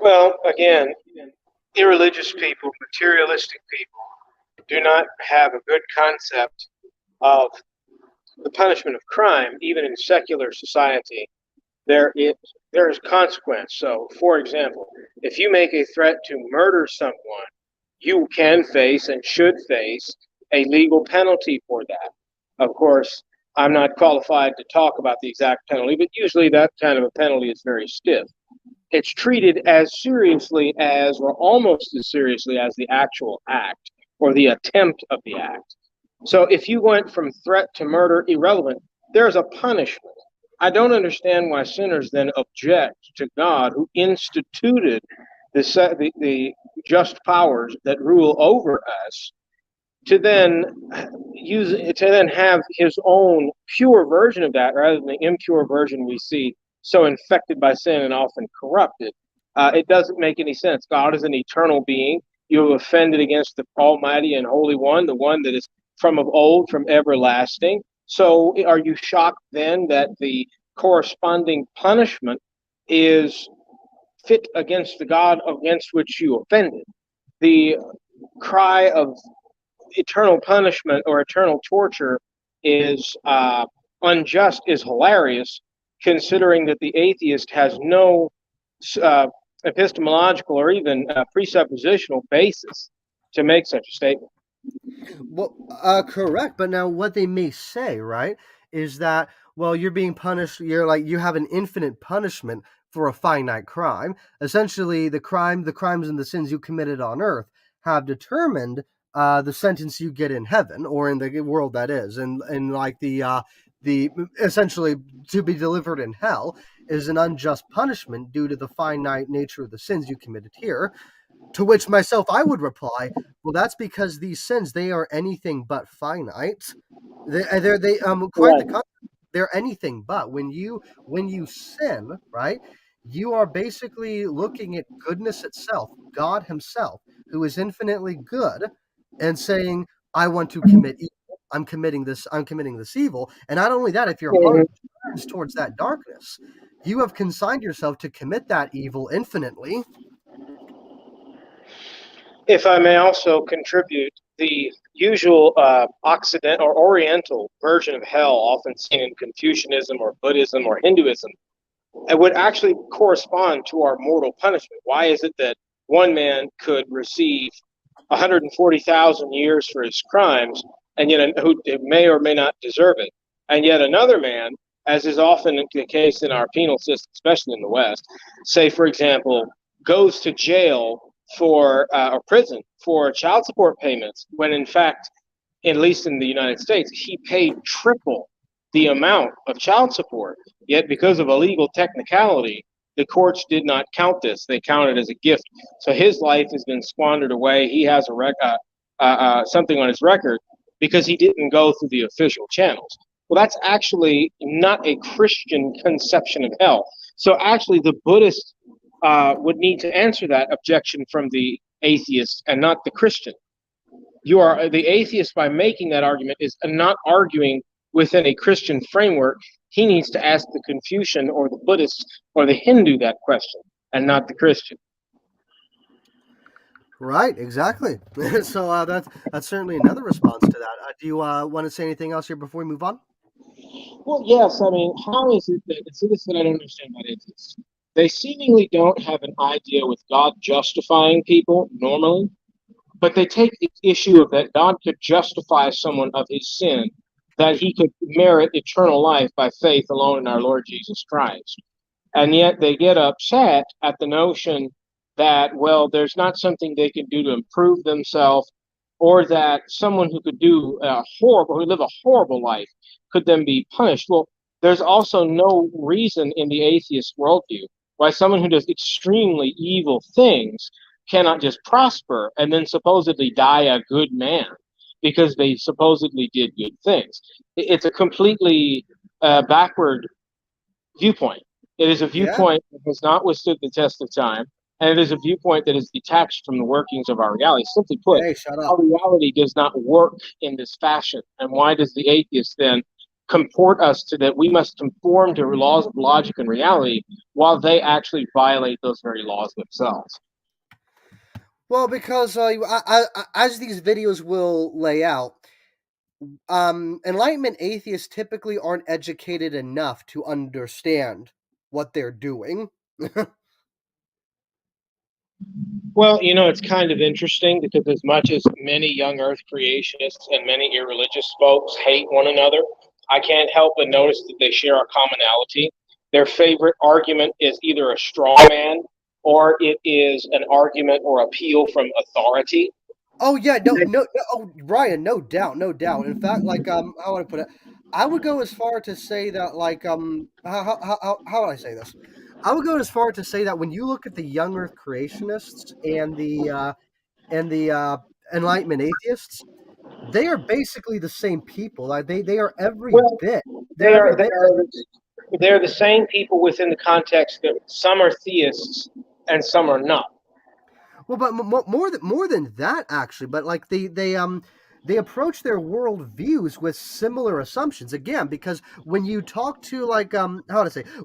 Well, again, irreligious people, materialistic people, do not have a good concept of the punishment of crime, even in secular society. There is consequence. So, for example, if you make a threat to murder someone, you can face and should face a legal penalty for that. Of course, I'm not qualified to talk about the exact penalty, but usually that kind of a penalty is very stiff. It's treated as seriously as, or almost as seriously as, the actual act or the attempt of the act. So if you went from threat to murder, irrelevant, there's a punishment. I don't understand why sinners then object to God, who instituted the just powers that rule over us, to then have his own pure version of that rather than the impure version we see so infected by sin and often corrupted. It doesn't make any sense. God is an eternal being. You have offended against the Almighty and Holy One, the one that is from of old, from everlasting. So are you shocked then that the corresponding punishment is fit against the God against which you offended? The cry of eternal punishment or eternal torture is unjust is hilarious, considering that the atheist has no epistemological or even presuppositional basis to make such a statement. Well, correct. But now, what they may say, right, is that, well, you're being punished. You're like, you have an infinite punishment for a finite crime. Essentially, the crimes and the sins you committed on earth have determined the sentence you get in heaven or in the world that is, and like the essentially to be delivered in hell is an unjust punishment due to the finite nature of the sins you committed here. To which myself I would reply, well, that's because these sins, they are anything but finite. They quite the contrary. They're anything but. When you sin, right, you are basically looking at goodness itself, God Himself, who is infinitely good, and saying, I want to commit evil. I'm committing this evil. And not only that, if your heart turns towards that darkness, you have consigned yourself to commit that evil infinitely. If I may also contribute, the usual Occident or Oriental version of hell, often seen in Confucianism or Buddhism or Hinduism, it would actually correspond to our mortal punishment. Why is it that one man could receive 140,000 years for his crimes, and yet who may or may not deserve it, and yet another man, as is often the case in our penal system, especially in the West, say, for example, goes to jail for or prison for child support payments, when in fact, at least in the United States, he paid triple the amount of child support. Yet because of a legal technicality, the courts did not count this. They counted it as a gift. So his life has been squandered away. He has something on his record because he didn't go through the official channels. Well, that's actually not a Christian conception of hell. So actually the Buddhist would need to answer that objection from the atheist and not the Christian. You are the atheist, by making that argument, is not arguing within a Christian framework. He needs to ask the Confucian or the Buddhist or the Hindu that question, and not the Christian. Right, exactly. So that's certainly another response to that. Do you want to say anything else here before we move on? Well, yes. I mean, how is it that it's this that I don't understand about atheists? They seemingly don't have an idea with God justifying people normally, but they take the issue of that God could justify someone of his sin, that he could merit eternal life by faith alone in our Lord Jesus Christ. And yet they get upset at the notion that, well, there's not something they can do to improve themselves, or that someone who could who live a horrible life could then be punished. Well, there's also no reason in the atheist worldview why someone who does extremely evil things cannot just prosper and then supposedly die a good man because they supposedly did good things. It's a completely backward viewpoint. It is a viewpoint that has not withstood the test of time, and it is a viewpoint that is detached from the workings of our reality. Simply put, our reality does not work in this fashion. And why does the atheist then comport us to that we must conform to laws of logic and reality, while they actually violate those very laws themselves? Well, because as these videos will lay out, Enlightenment atheists typically aren't educated enough to understand what they're doing. Well, it's kind of interesting because as much as many young earth creationists and many irreligious folks hate one another, I can't help but notice that they share a commonality. Their favorite argument is either a straw man or it is an argument or appeal from authority. Oh yeah, no, oh Ryan, no doubt. In fact, how would I put it? I would go as far to say that, how would I say this? I would go as far to say that when you look at the young Earth creationists and the Enlightenment atheists, they are basically the same people. Like they are every bit. They're the same people within the context that some are theists and some are not. Well, but more than that, actually. But like they approach their worldviews with similar assumptions. Again, because when you talk to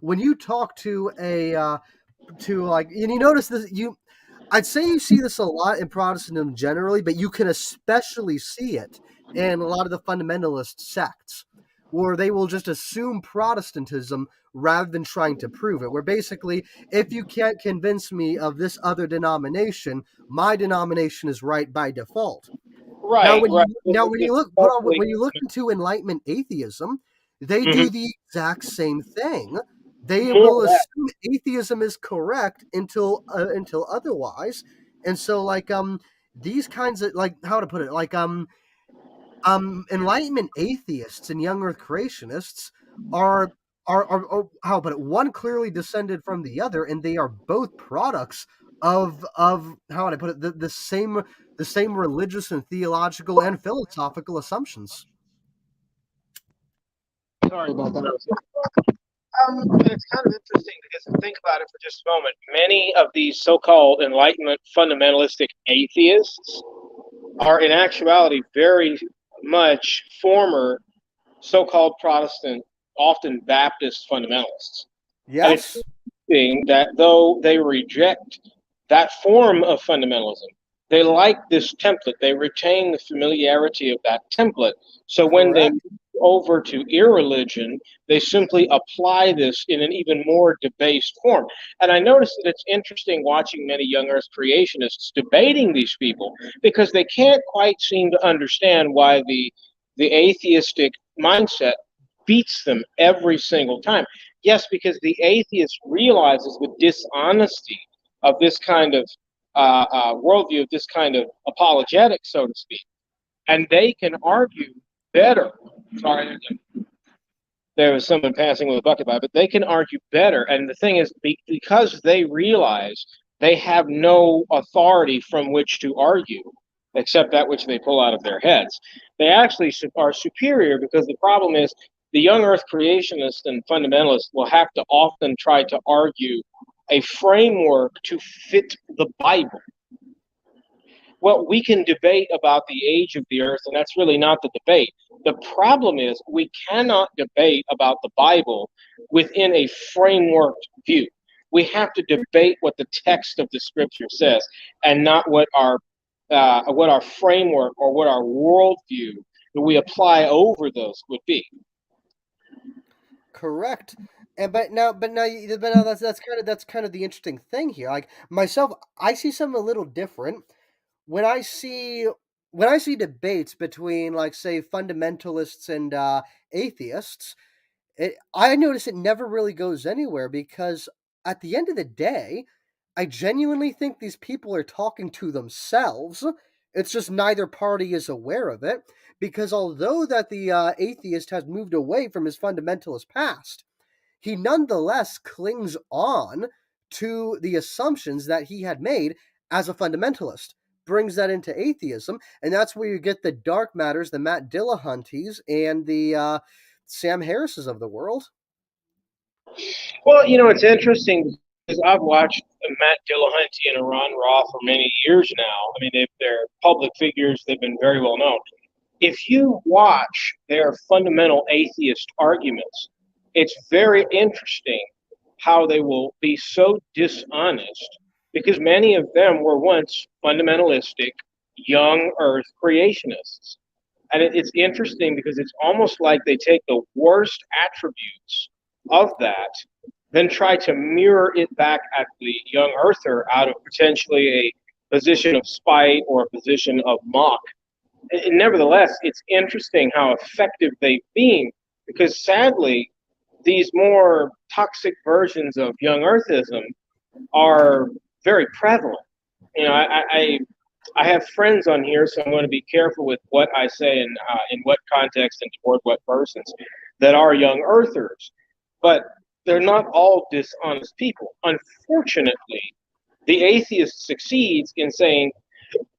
when you talk to and you notice this, I'd say you see this a lot in Protestantism generally, but you can especially see it in a lot of the fundamentalist sects, where they will just assume Protestantism rather than trying to prove it. Where basically, if you can't convince me of this other denomination, my denomination is right by default. Right. When you look into Enlightenment atheism, they do the exact same thing. They will assume atheism is correct until otherwise, and so these kinds of how to put it Enlightenment atheists and young Earth creationists are how about it? One clearly descended from the other, and they are both products of how would I put it? The same religious and theological and philosophical assumptions. Sorry about that. It's kind of interesting because think about it for just a moment. Many of these so-called Enlightenment fundamentalistic atheists are in actuality very much former so-called Protestant, often Baptist fundamentalists. Yes. And it's interesting that though they reject that form of fundamentalism, they like this template. They retain the familiarity of that template. So when they move over to irreligion, they simply apply this in an even more debased form. And I noticed that it's interesting watching many young earth creationists debating these people, because they can't quite seem to understand why the atheistic mindset beats them every single time. Yes, because the atheist realizes the dishonesty of this kind of worldview, of this kind of apologetic, so to speak, and they can argue better. Sorry, there was someone passing with a bucket by, but they can argue better. And the thing is, because they realize they have no authority from which to argue except that which they pull out of their heads, they actually are superior, because the problem is the young earth creationists and fundamentalists will have to often try to argue a framework to fit the Bible. Well, we can debate about the age of the earth, and that's really not the debate. The problem is we cannot debate about the Bible within a framework view. We have to debate what the text of the scripture says, and not what our framework or what our worldview that we apply over those would be. Correct. And but now that's kind of the interesting thing here. Like myself, I see something a little different when I see debates between, like, say, fundamentalists and atheists. I notice it never really goes anywhere, because at the end of the day, I genuinely think these people are talking to themselves. It's just neither party is aware of it, because although that the atheist has moved away from his fundamentalist past, he nonetheless clings on to the assumptions that he had made as a fundamentalist, brings that into atheism, and that's where you get the dark matters, the Matt Dillahunties, and the Sam Harrises of the world. Well, you know, it's interesting because I've watched Matt Dillahunty and Iran Ra for many years now. I mean, they're public figures. They've been very well known. If you watch their fundamental atheist arguments, it's very interesting how they will be so dishonest, because many of them were once fundamentalistic, young earth creationists. And it's interesting because it's almost like they take the worst attributes of that, then try to mirror it back at the young earther out of potentially a position of spite or a position of mock. And nevertheless, it's interesting how effective they've been, because sadly, these more toxic versions of young earthism are very prevalent. You know, I have friends on here, so I'm going to be careful with what I say and in what context and toward what persons that are young earthers. But they're not all dishonest people. Unfortunately, the atheist succeeds in saying,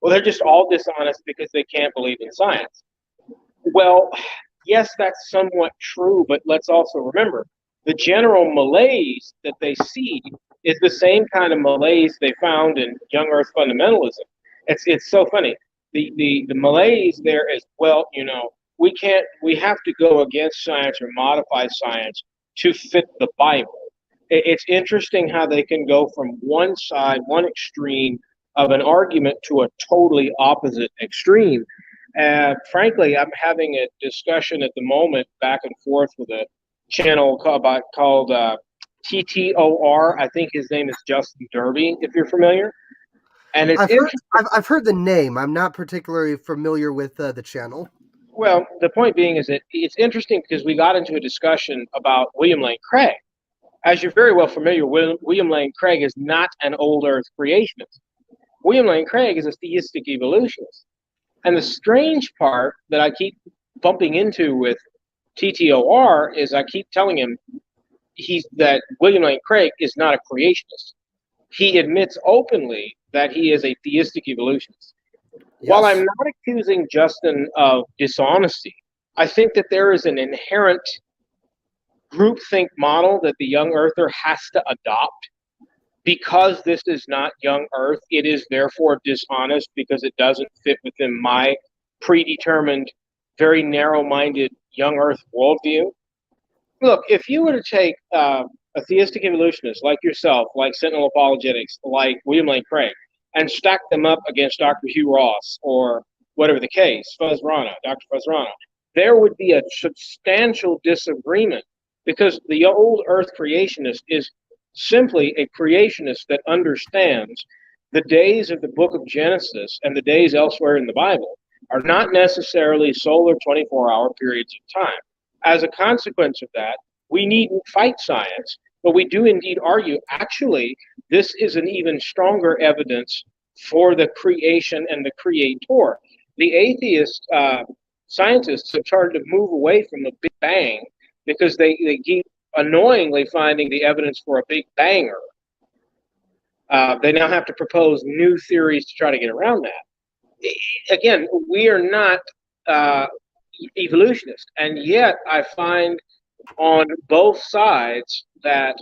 well, they're just all dishonest because they can't believe in science. Well, yes, that's somewhat true, but let's also remember the general malaise that they see is the same kind of malaise they found in young earth fundamentalism. It's so funny. The malaise there is, well, you know, we have to go against science or modify science to fit the Bible. It's interesting how they can go from one side, one extreme of an argument, to a totally opposite extreme. Frankly, I'm having a discussion at the moment back and forth with a channel called TTOR. I think his name is Justin Derby, if you're familiar. And it's I've heard the name. I'm not particularly familiar with the channel. Well, the point being is that it's interesting because we got into a discussion about William Lane Craig. As you're very well familiar, William Lane Craig is not an old earth creationist. William Lane Craig is a theistic evolutionist. And the strange part that I keep bumping into with TTOR is I keep telling him that William Lane Craig is not a creationist. He admits openly that he is a theistic evolutionist. Yes. While I'm not accusing Justin of dishonesty, I think that there is an inherent groupthink model that the young earther has to adopt. Because this is not young earth, it is therefore dishonest because it doesn't fit within my predetermined, very narrow-minded young earth worldview. Look, if you were to take a theistic evolutionist like yourself, like Sentinel Apologetics, like William Lane Craig, and stack them up against Dr. Hugh Ross or whatever the case, Dr. Fuzz Rana, there would be a substantial disagreement, because the old earth creationist is simply a creationist that understands the days of the book of Genesis and the days elsewhere in the Bible are not necessarily solar 24-hour periods of time. As a consequence of that, we needn't fight science, but we do indeed argue, actually, this is an even stronger evidence for the creation and the creator. The atheist scientists have started to move away from the Big Bang because they keep annoyingly finding the evidence for a Big Banger. They now have to propose new theories to try to get around that. Again, we are not evolutionists, and yet I find on both sides that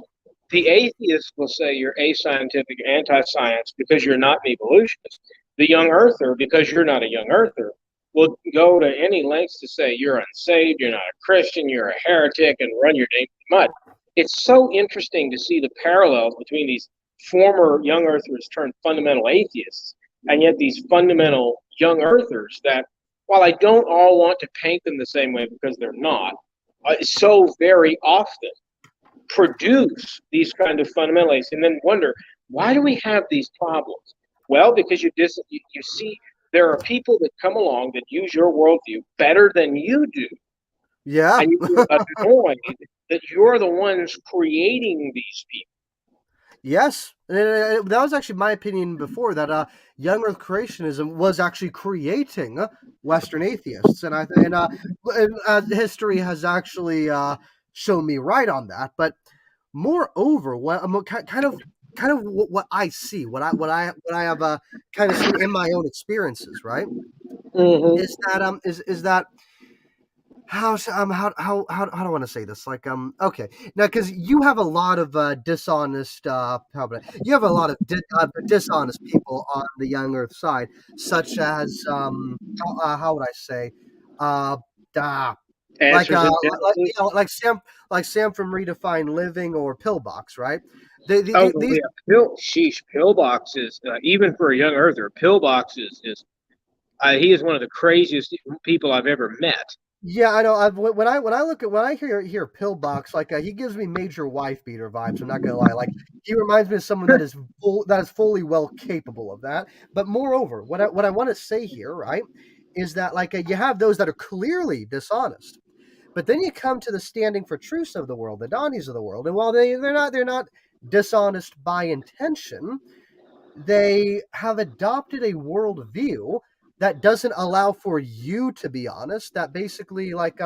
the atheist will say you're ascientific, anti-science because you're not an evolutionist. The young earther, because you're not a young earther, will go to any lengths to say you're unsaved, you're not a Christian, you're a heretic, and run your name in the mud. It's so interesting to see the parallels between these former young earthers turned fundamental atheists, and yet these fundamental young earthers that, while I don't all want to paint them the same way because they're not, so very often produce these kind of fundamentalists, and then wonder, why do we have these problems? Well, because you see there are people that come along that use your worldview better than you do. Yeah. And you're annoyed that you're the ones creating these people. Yes, that was actually my opinion before, that young Earth creationism was actually creating Western atheists, and history has actually shown me right on that. But moreover, what kind of what I see, what I have kind of seen in my own experiences, right, is that how do I want to say this? Like, okay, now, because you have a lot of dishonest, you have a lot of dishonest people on the young Earth side, such as how would I say, like Sam from Redefined Living or Pillbox, right? These Pillbox is even for a young earther. Pillbox is he is one of the craziest people I've ever met. Yeah, I know. When I hear Pillbox, like he gives me major wife beater vibes. I'm not gonna lie. Like he reminds me of someone that is fully well capable of that. But moreover, what I want to say here, right, is that like you have those that are clearly dishonest, but then you come to the standing for truth of the world, the Donnies of the world, and while they're not dishonest by intention, they have adopted a worldview that doesn't allow for you to be honest. That basically, like,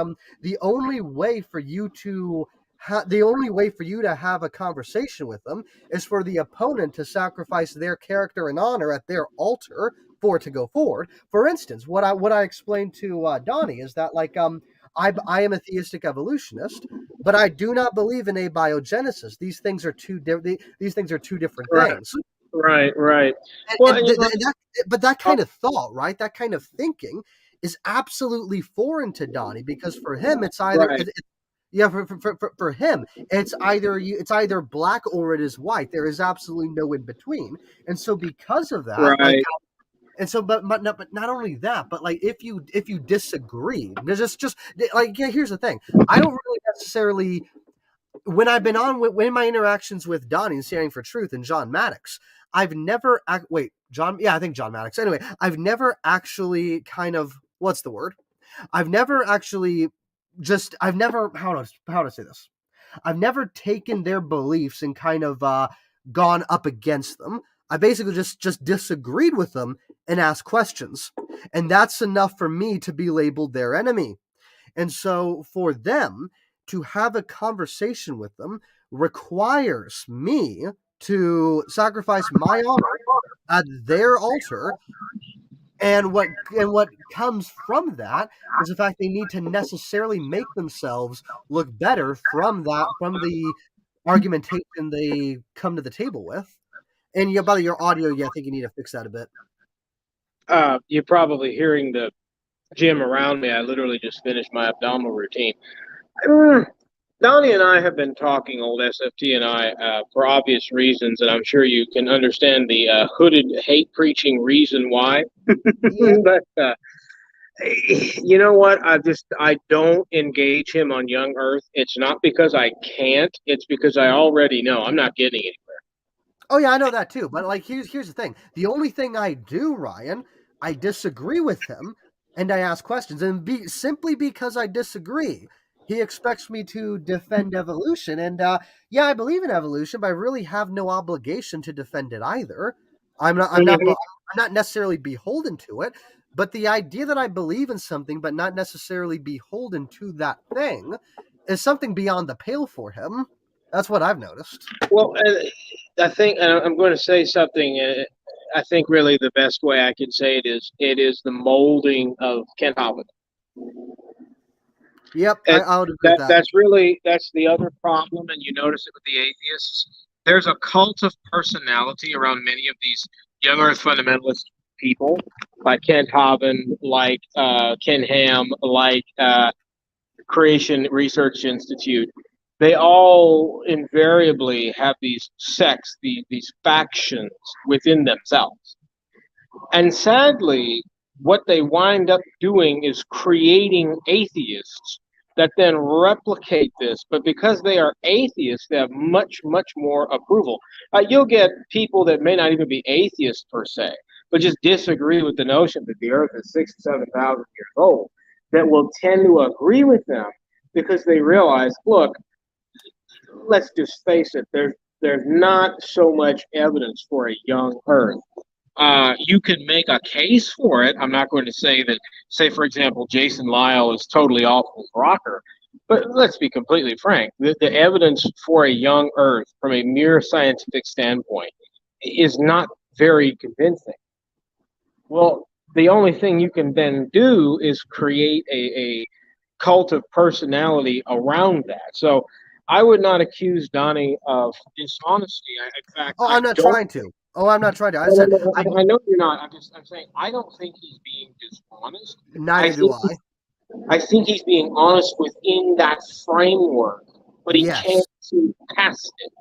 the only way for you to have a conversation with them is for the opponent to sacrifice their character and honor at their altar for it to go forward. For instance, what I explained to Donnie is that, like, I am a theistic evolutionist, but I do not believe in abiogenesis. These things are two different things. Right. But that kind of thought, right? That kind of thinking is absolutely foreign to Donnie, because for him, it's either for him, it's either black or it is white. There is absolutely no in between, and so because of that, Right. but not only that, but like if you disagree, there's just like, yeah. Here's the thing: I don't really necessarily. When I've been on when my interactions with Donnie and Standing for Truth and John Maddox, I've never I think John Maddox. Anyway, I've never actually kind of what's the word? I've never actually how to say this? I've never taken their beliefs and kind of gone up against them. I basically just disagreed with them and asked questions, and that's enough for me to be labeled their enemy. And so for them to have a conversation with them requires me to sacrifice my honor at their altar. And what comes from that is the fact they need to necessarily make themselves look better from the argumentation they come to the table with. And about your audio, I think you need to fix that a bit. You're probably hearing the gym around me. I literally just finished my abdominal routine. Donnie and I have been talking, old SFT and I, for obvious reasons, and I'm sure you can understand the hooded hate preaching reason why. Yeah. But You know what? I don't engage him on Young Earth. It's not because I can't. It's because I already know I'm not getting it. Oh yeah, I know that too. But like, here's the thing. The only thing I do, Ryan, I disagree with him, and I ask questions, and simply because I disagree, he expects me to defend evolution. And yeah, I believe in evolution, but I really have no obligation to defend it either. I'm not necessarily beholden to it. But the idea that I believe in something, but not necessarily beholden to that thing, is something beyond the pale for him. That's what I've noticed. Well, I think, and I'm going to say something. I think really the best way I can say it is the molding of Kent Holland. Yep, And I would agree with that. that's the other problem, and you notice it with the atheists. There's a cult of personality around many of these young Earth fundamentalist people, like Kent Hovind, like Ken Ham, like Creation Research Institute. They all invariably have these sects, these factions within themselves. And sadly, what they wind up doing is creating atheists that then replicate this. But because they are atheists, they have much, much more approval. You'll get people that may not even be atheists per se, but just disagree with the notion that the Earth is 6,000 to 7,000 years old, that will tend to agree with them because they realize, look, let's just face it, there's not so much evidence for a young Earth. You can make a case for it. I'm not going to say that, say, for example, Jason Lyle is totally off his rocker. But let's be completely frank. The evidence for a young Earth from a mere scientific standpoint is not very convincing. Well, the only thing you can then do is create a cult of personality around that. So I would not accuse Donnie of dishonesty. In fact, Oh, I I'm not don't. trying to. Oh, I'm not trying to. I No, no, said no, I know you're not. I'm saying I don't think he's being dishonest. I neither do think I. I think he's being honest within that framework, but he Yes, can't see past it.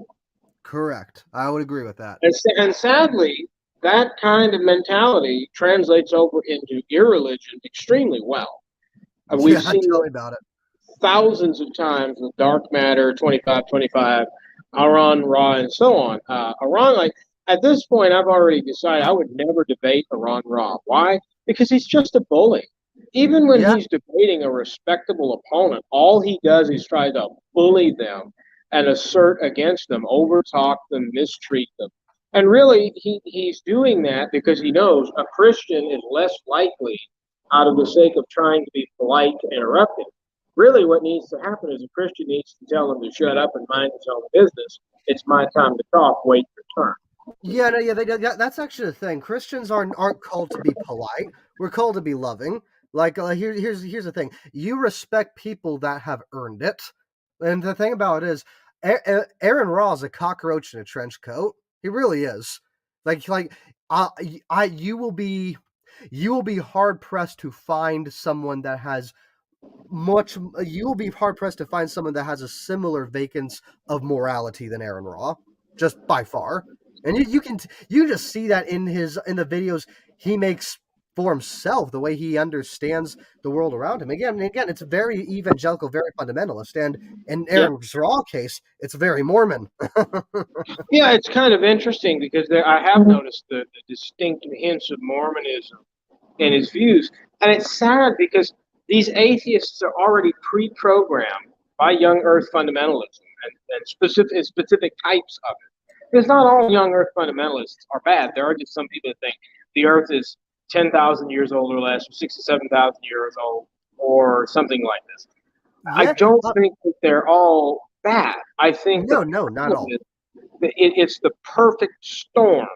correct. I would agree with that. And sadly, that kind of mentality translates over into irreligion extremely well. We've Yeah, seen tell it me about it. thousands of times with dark matter, 2525, Aron Ra, and so on. Aron, like at this point, I've already decided I would never debate Aron Ra. Why? Because he's just a bully. Even when Yeah, he's debating a respectable opponent, all he does is try to bully them and assert against them, overtalk them, mistreat them. And really, he's doing that because he knows a Christian is less likely, out of the sake of trying to be polite, to interrupt him. Really, what needs to happen is a Christian needs to tell him to shut up and mind his own business. It's my time to talk. Wait your turn. yeah, no, yeah. That's actually the thing. Christians aren't called to be polite. We're called to be loving. Like here's the thing. You respect people that have earned it. And the thing about it is, Aaron Raw is a cockroach in a trench coat. He really is. Like I you will be hard pressed to find someone that has much. You will be hard pressed to find someone that has a similar vacance of morality than Aaron Raw, just by far. And you just see that in the videos he makes for himself, the way he understands the world around him. Again, it's very evangelical, very fundamentalist, and in Yeah, Aaron Raw case, it's very Mormon. yeah. It's kind of interesting because I have noticed the distinct hints of Mormonism in his views, and it's sad because these atheists are already pre-programmed by young Earth fundamentalism and specific types of it. Because not all young Earth fundamentalists are bad. There are just some people that think the Earth is 10,000 years old or less, or 67,000 years old, or something like this. I Yeah, don't think that they're all bad. I think the no, not at problem all. is that it's the perfect storm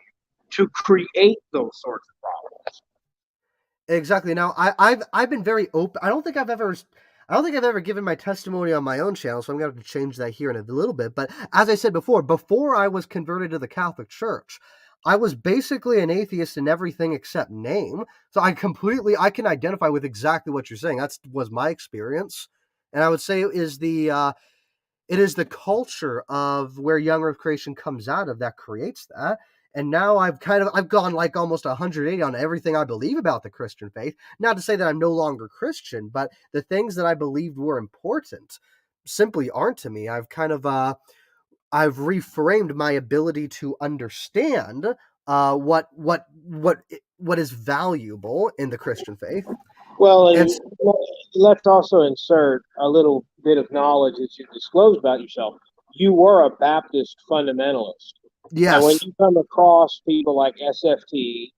to create those sorts of problems. Exactly. Now, I've been very open. I don't think I've ever given my testimony on my own channel, so I'm going to have to change that here in a little bit. But as I said before I was converted to the Catholic Church, I was basically an atheist in everything except name. So I can identify with exactly what you're saying. That was my experience, and I would say it is the culture of where young Earth creation comes out of that creates that. And now I've gone like almost 180 on everything I believe about the Christian faith. Not to say that I'm no longer Christian, but the things that I believed were important simply aren't to me. I've reframed my ability to understand what is valuable in the Christian faith. Well, and And let's also insert a little bit of knowledge that you disclosed about yourself. You were a Baptist fundamentalist. And when yes, you come across people like SFT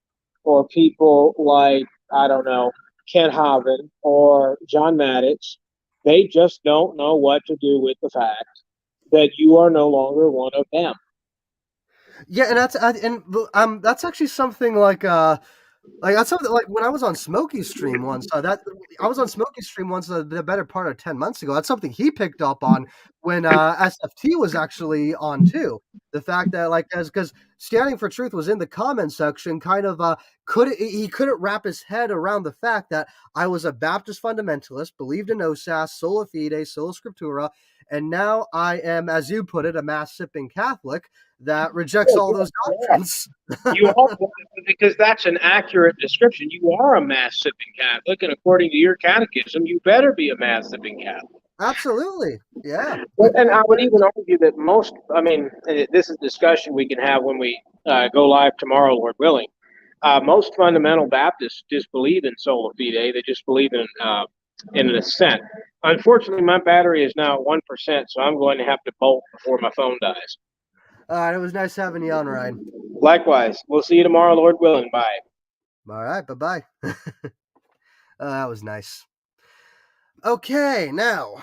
or people like, I don't know, Ken Haven or John Maddox, they just don't know what to do with the fact that you are no longer one of them. yeah, and that's actually something like that's something like when I was on Smokey's stream once. The better part of 10 months ago. That's something he picked up on when SFT was actually on too. The fact that like as because Standing for Truth was in the comment section, kind of he couldn't wrap his head around the fact that I was a Baptist fundamentalist, believed in OSAS, sola fide, sola scriptura, and now I am, as you put it, a mass sipping Catholic that rejects all those doctrines. You are, because that's an accurate description. You are a mass sipping Catholic, and according to your catechism, you better be a mass sipping Catholic. Absolutely, yeah. And I would even argue that most, I mean, this is a discussion we can have when we go live tomorrow, Lord willing. Most fundamental Baptists disbelieve in sola fide. They just believe in an ascent. Unfortunately, my battery is now at 1%, so I'm going to have to bolt before my phone dies. All right, it was nice having you on, Ryan. Likewise. We'll see you tomorrow, Lord willing. Bye. All right, bye-bye. That was nice. Okay, now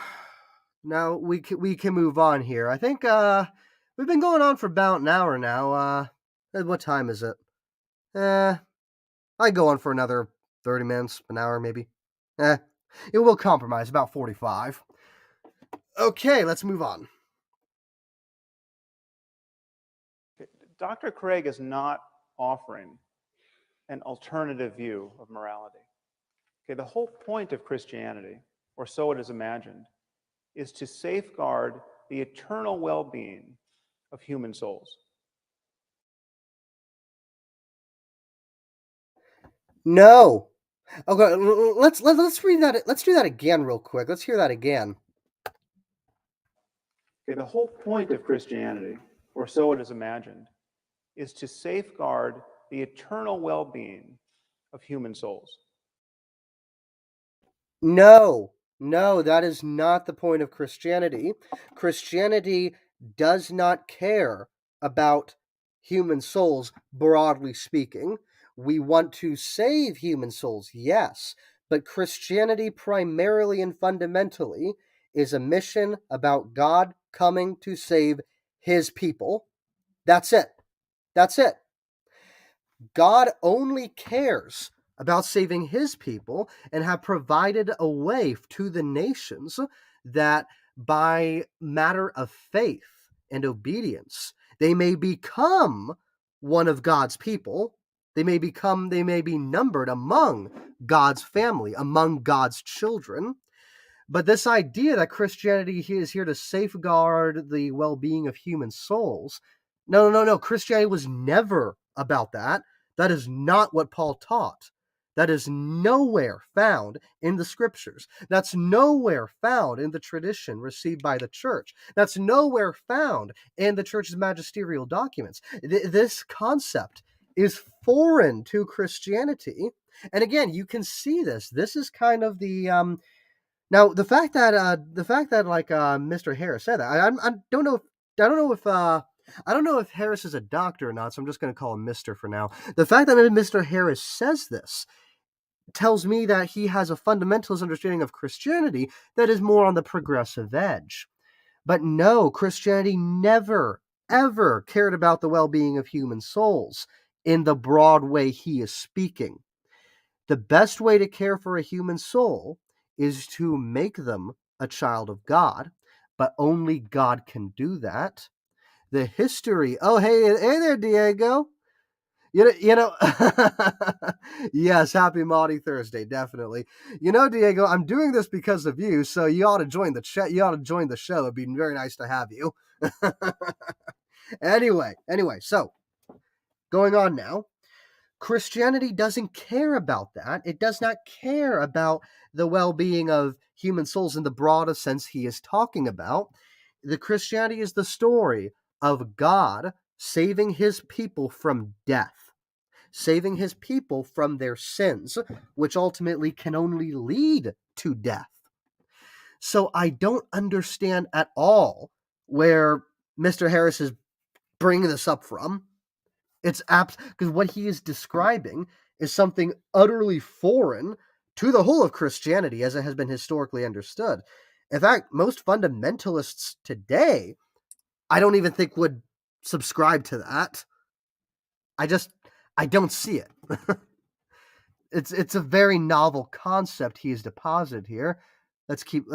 we can move on here. I think we've been going on for about an hour now. What time is it? I go on for another 30 minutes, an hour maybe. It will compromise about 45. Okay, let's move on. Dr. Craig is not offering an alternative view of morality. Okay, the whole point of Christianity, or so it is imagined, is to safeguard the eternal well-being of human souls. No. Okay, let's read that. Let's do that again real quick. Let's hear that again. Okay, the whole point of Christianity, or so it is imagined, is to safeguard the eternal well-being of human souls. No, that is not the point of Christianity. Christianity does not care about human souls, broadly speaking. We want to save human souls, yes, but Christianity primarily and fundamentally is a mission about God coming to save his people. That's it. God only cares about saving his people and have provided a way to the nations that by matter of faith and obedience, they may become one of God's people. They may be numbered among God's family, among God's children. But this idea that Christianity is here to safeguard the well-being of human souls, no. Christianity was never about that. That is not what Paul taught. That is nowhere found in the scriptures. That's nowhere found in the tradition received by the church. That's nowhere found in the church's magisterial documents. This concept is foreign to Christianity. And again, you can see this. This is kind of the now the fact that like Mr. Harris said that I don't know if Harris is a doctor or not, so I'm just going to call him Mr. for now. The fact that Mr. Harris says this tells me that he has a fundamentalist understanding of Christianity that is more on the progressive edge. But no, Christianity never, ever cared about the well-being of human souls in the broad way he is speaking. The best way to care for a human soul is to make them a child of God, but only God can do that. The history. Oh, hey there, Diego. You know, yes, happy Maudie Thursday, definitely. You know, Diego, I'm doing this because of you, so you ought to join the chat. You ought to join the show. It'd be very nice to have you. Anyway, so going on now. Christianity doesn't care about that. It does not care about the well-being of human souls in the broadest sense he is talking about. The Christianity is the story of God saving his people from death, saving his people from their sins, which ultimately can only lead to death. So I don't understand at all where Mr. Harris is bringing this up from. It's because what he is describing is something utterly foreign to the whole of Christianity as it has been historically understood. In fact, most fundamentalists today, I don't even think would subscribe to that. I don't see it. It's a very novel concept he has deposited here. Let's keep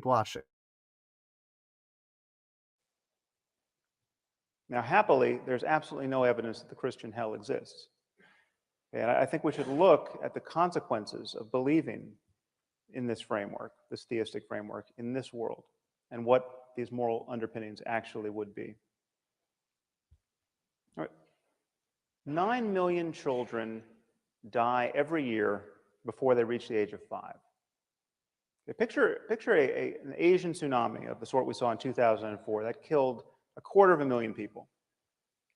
watching. Now, happily, there's absolutely no evidence that the Christian hell exists. And I think we should look at the consequences of believing in this framework, this theistic framework, in this world, and what these moral underpinnings actually would be. All right. 9 million children die every year before they reach the age of 5. Picture an Asian tsunami of the sort we saw in 2004 that killed 250,000 people.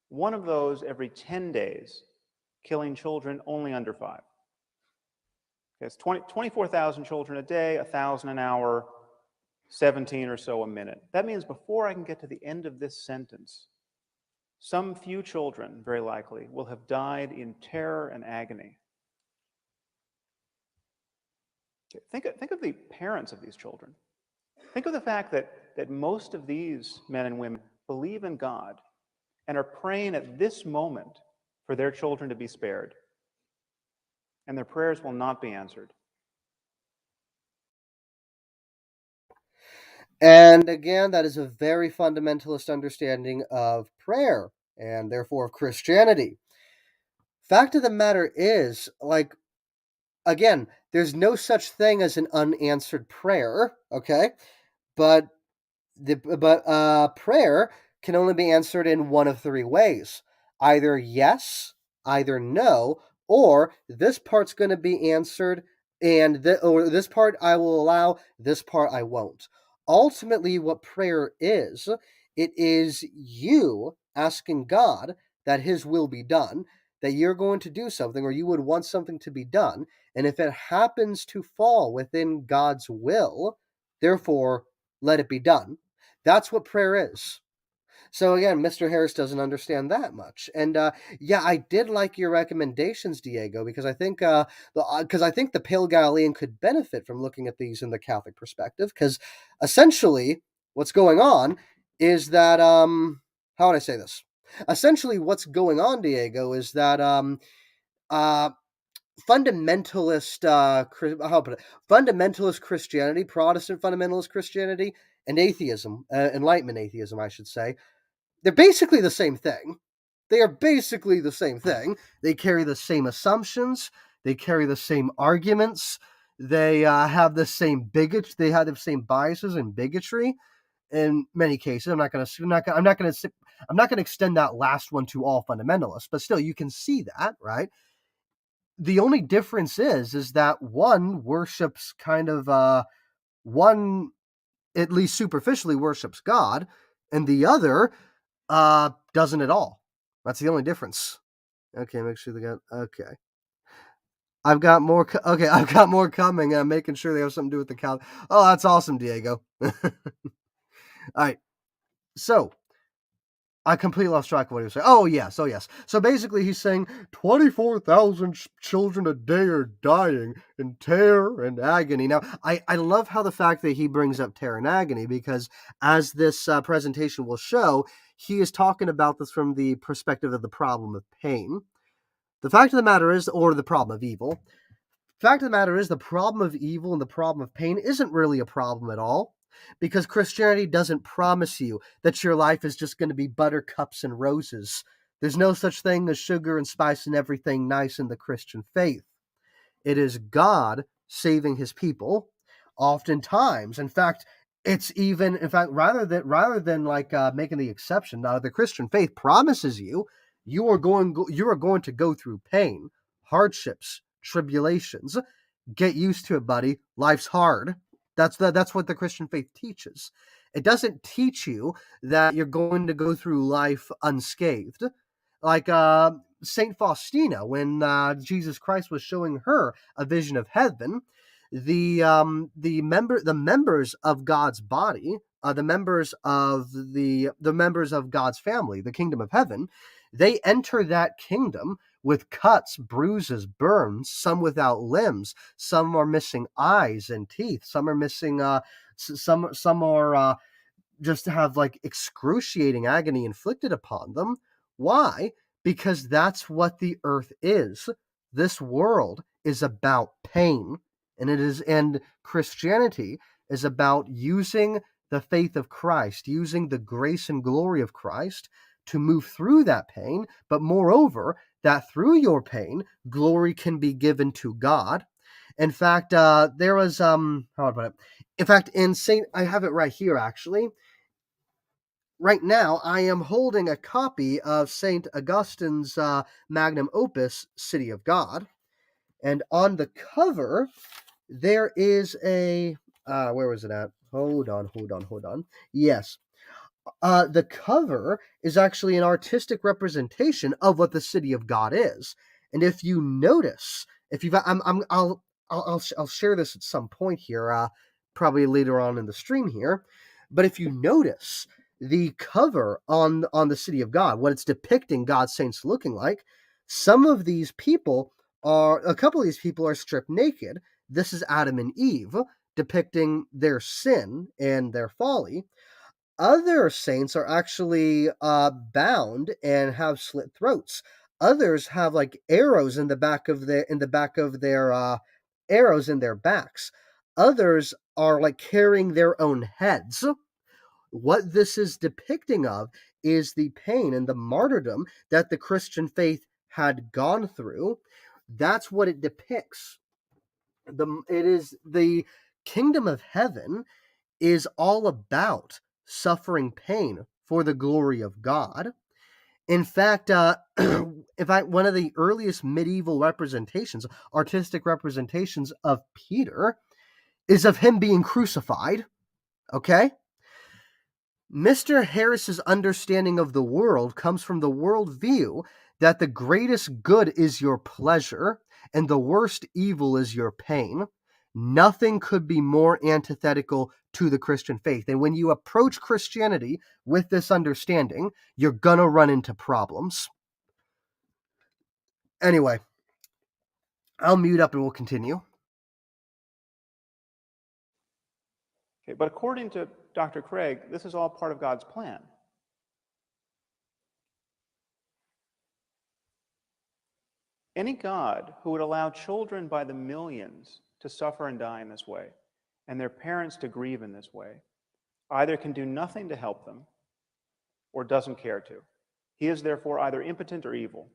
One of those every 10 days, killing children only under 5. Okay, it's 24,000 children a day, 1,000 an hour, 17 or so a minute. That means before I can get to the end of this sentence, some few children, very likely, will have died in terror and agony. Okay, think of the parents of these children. Think of the fact that most of these men and women believe in God and are praying at this moment for their children to be spared. And their prayers will not be answered. And again, that is a very fundamentalist understanding of prayer and therefore of Christianity. Fact of the matter is, again, there's no such thing as an unanswered prayer, okay? But prayer can only be answered in one of 3 ways. Either yes, either no, or this part's going to be answered and or this part I will allow, this part I won't. Ultimately, what prayer is, it is you asking God that his will be done, that you're going to do something or you would want something to be done, and if it happens to fall within God's will, therefore let it be done. That's what prayer is. So again, Mr. Harris doesn't understand that much. And yeah, I did like your recommendations, Diego, because I think the Pale Galilean could benefit from looking at these in the Catholic perspective. Because essentially, what's going on is that how would I say this? Essentially, what's going on, Diego, is that fundamentalist fundamentalist Christianity, Protestant fundamentalist Christianity, and atheism, Enlightenment atheism, I should say, they're basically the same thing. They are basically the same thing. They carry the same assumptions. They carry the same arguments. They have the same bigotry. They have the same biases and bigotry. In many cases, I'm not going to extend that last one to all fundamentalists, but still, you can see that, right? The only difference is that one worships one at least superficially worships God, and the other doesn't at all. That's the only difference. Okay, make sure they got okay. I've got more coming. I'm making sure they have something to do with the cow. Oh, that's awesome, Diego. All right. So, I completely lost track of what he was saying. Oh, yes. So basically he's saying 24,000 children a day are dying in terror and agony. Now, I love how the fact that he brings up terror and agony, because as this presentation will show, he is talking about this from the perspective of the problem of pain. The fact of the matter is, or the problem of evil. The fact of the matter is, the problem of evil and the problem of pain isn't really a problem at all. Because Christianity doesn't promise you that your life is just going to be buttercups and roses. There's no such thing as sugar and spice and everything nice in the Christian faith. It is God saving his people. Oftentimes, in fact, rather than making the exception, the Christian faith promises you You are going to go through pain, hardships, tribulations. Get used to it, buddy. Life's hard. That's what the Christian faith teaches. It doesn't teach you that you're going to go through life unscathed. Like Saint Faustina, when Jesus Christ was showing her a vision of heaven, the members of God's body, the members of God's family, the kingdom of heaven, they enter that kingdom with cuts, bruises, burns, some without limbs, some are missing eyes and teeth, some are missing some are just have like excruciating agony inflicted upon them. Why? Because that's what the earth is. This world is about pain, and Christianity is about using the faith of Christ, using the grace and glory of Christ to move through that pain, but moreover, that through your pain, glory can be given to God. In fact, there was how about it? In fact, I have it right here actually. Right now, I am holding a copy of St. Augustine's magnum opus, City of God. And on the cover, there is a. Where was it at? Hold on. Yes. The cover is actually an artistic representation of what the City of God is. And if you notice, I'll share this at some point here, probably later on in the stream here. But if you notice the cover on the City of God, what it's depicting God's saints looking like, a couple of these people are stripped naked. This is Adam and Eve, depicting their sin and their folly. Other saints are actually bound and have slit throats. Others have like arrows in the back of their arrows in their backs. Others are like carrying their own heads. What this is depicting of is the pain and the martyrdom that the Christian faith had gone through. That's what it depicts. It is the kingdom of heaven is all about suffering pain for the glory of God. In fact, one of the earliest medieval artistic representations of Peter, is of him being crucified. Okay? Mr. Harris's understanding of the world comes from the worldview that the greatest good is your pleasure and the worst evil is your pain. Nothing could be more antithetical to the Christian faith. And when you approach Christianity with this understanding, you're going to run into problems. Anyway, I'll mute up and we'll continue. Okay, but according to Dr. Craig, this is all part of God's plan. Any God who would allow children by the millions to suffer and die in this way, and their parents to grieve in this way, either can do nothing to help them or doesn't care to. He is therefore either impotent or evil.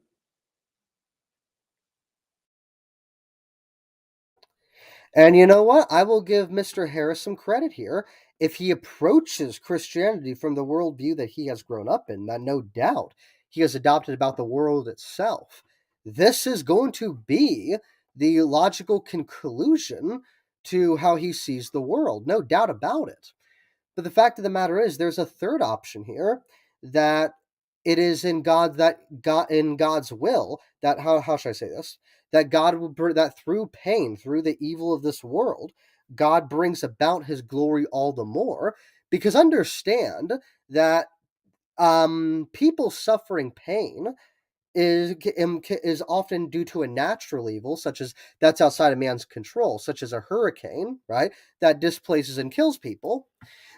And you know what? I will give Mr. Harris some credit here. If he approaches Christianity from the worldview that he has grown up in, that no doubt he has adopted about the world itself, this is going to be the logical conclusion to how he sees the world. No doubt about it. But the fact of the matter is, there's a third option here, that it is in God's will that how should I say this? That God will that through pain, through the evil of this world, God brings about His glory all the more. Because understand that people suffering pain is often due to a natural evil, such as that's outside of man's control, such as a hurricane, right? That displaces and kills people.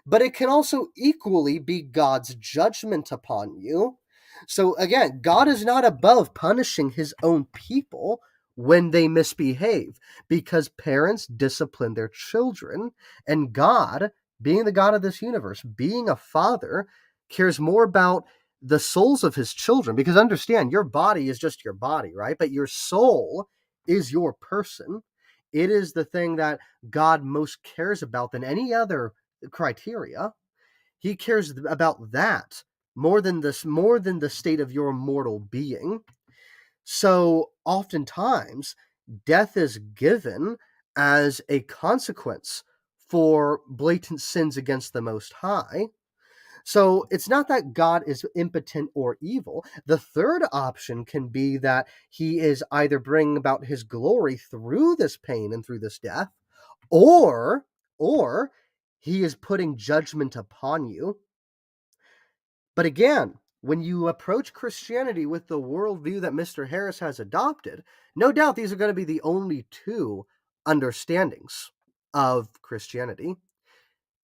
But it can also equally be God's judgment upon you. So again, God is not above punishing His own people when they misbehave, because parents discipline their children, and God, being the God of this universe, being a father, cares more about the souls of His children. Because understand, your body is just your body, right? But your soul is your person. It is the thing that God most cares about than any other criteria. He cares about that more than the state of your mortal being. So oftentimes, death is given as a consequence for blatant sins against the Most High. So it's not that God is impotent or evil. The third option can be that he is either bringing about his glory through this pain and through this death, or he is putting judgment upon you. But again, when you approach Christianity with the worldview that Mr. Harris has adopted, no doubt these are going to be the only two understandings of Christianity.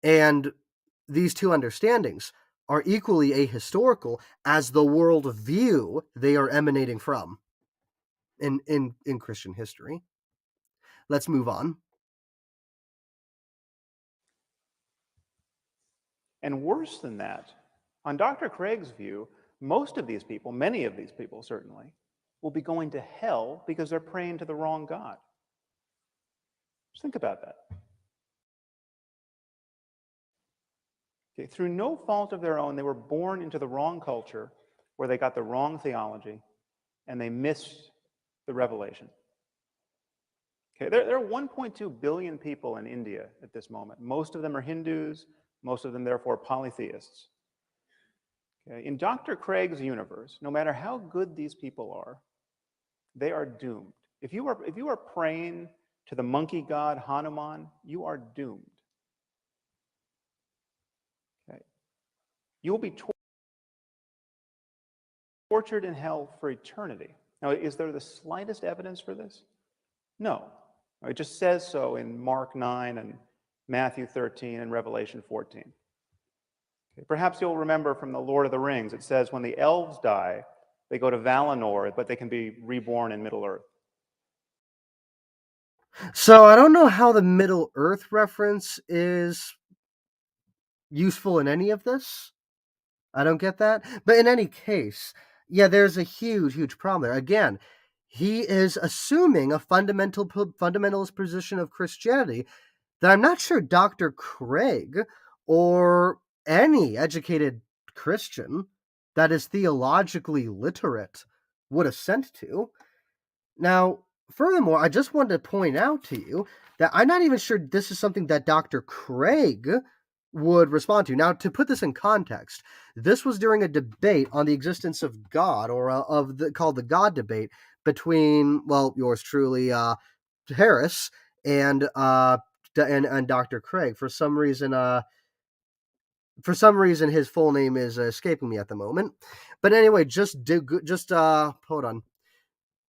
And these two understandings are equally ahistorical as the worldview they are emanating from in Christian history. Let's move on. And worse than that, on Dr. Craig's view, most of these people, many of these people certainly, will be going to hell because they're praying to the wrong God. Just think about that. Okay, through no fault of their own, they were born into the wrong culture where they got the wrong theology and they missed the revelation. Okay, there are 1.2 billion people in India at this moment. Most of them are Hindus, most of them therefore polytheists. Okay, in Dr. Craig's universe, no matter how good these people are, they are doomed. If you are praying to the monkey god Hanuman, you are doomed. Okay. You will be tortured in hell for eternity. Now, is there the slightest evidence for this? No. It just says so in Mark 9 and Matthew 13 and Revelation 14. Okay. Perhaps you'll remember from the Lord of the Rings, it says when the elves die, they go to Valinor, but they can be reborn in Middle-earth. So I don't know how the Middle-earth reference is useful in any of this. I don't get that. But in any case, yeah, there's a huge problem there. Again, he is assuming a fundamentalist position of Christianity that I'm not sure Dr. Craig or any educated Christian that is theologically literate would assent to. Now, furthermore, I just wanted to point out to you that I'm not even sure this is something that Dr. Craig would respond to. Now, to put this in context, this was during a debate on the existence of God, or called the God debate, between, well, yours truly, Harris, and Dr. Craig. For some reason, his full name is escaping me at the moment. But anyway, hold on.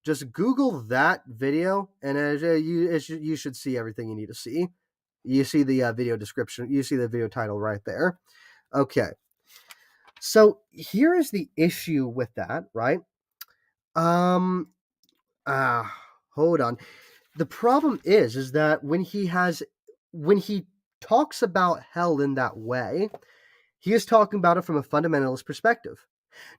Just Google that video, and you should see everything you need to see. You see the video description. You see the video title right there. Okay. So here is the issue with that, right? Hold on. The problem is that when he talks about hell in that way, he is talking about it from a fundamentalist perspective.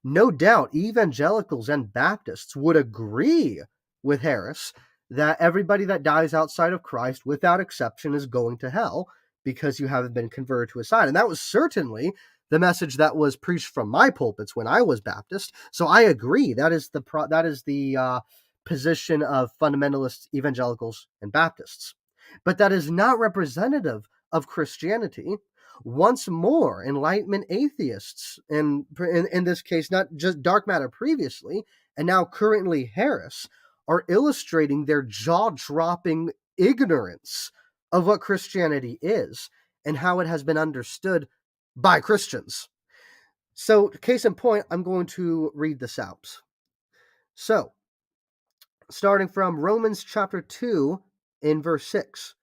No doubt evangelicals and Baptists would agree with Harris that everybody that dies outside of Christ, without exception, is going to hell because you haven't been converted to his side. And that was certainly the message that was preached from my pulpits when I was Baptist. So I agree. That is the position of fundamentalist evangelicals and Baptists. But that is not representative of Christianity. Once more, Enlightenment atheists, and in this case, not just dark matter previously, and now currently Harris, are illustrating their jaw-dropping ignorance of what Christianity is and how it has been understood by Christians. So, case in point, I'm going to read this out. So, starting from Romans chapter 2 in verse 6.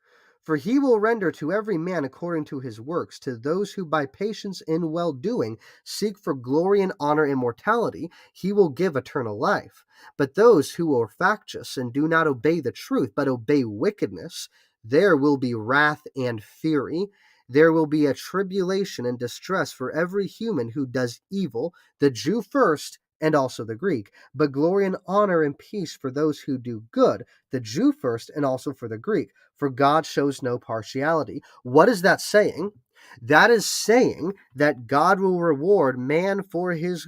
For he will render to every man according to his works, to those who by patience in well-doing seek for glory and honor and immortality, he will give eternal life. But those who are factious and do not obey the truth, but obey wickedness, there will be wrath and fury. There will be a tribulation and distress for every human who does evil, the Jew first, and also the Greek, but glory and honor and peace for those who do good, the Jew first and also for the Greek, for God shows no partiality. What is that saying? That is saying that God will reward man for his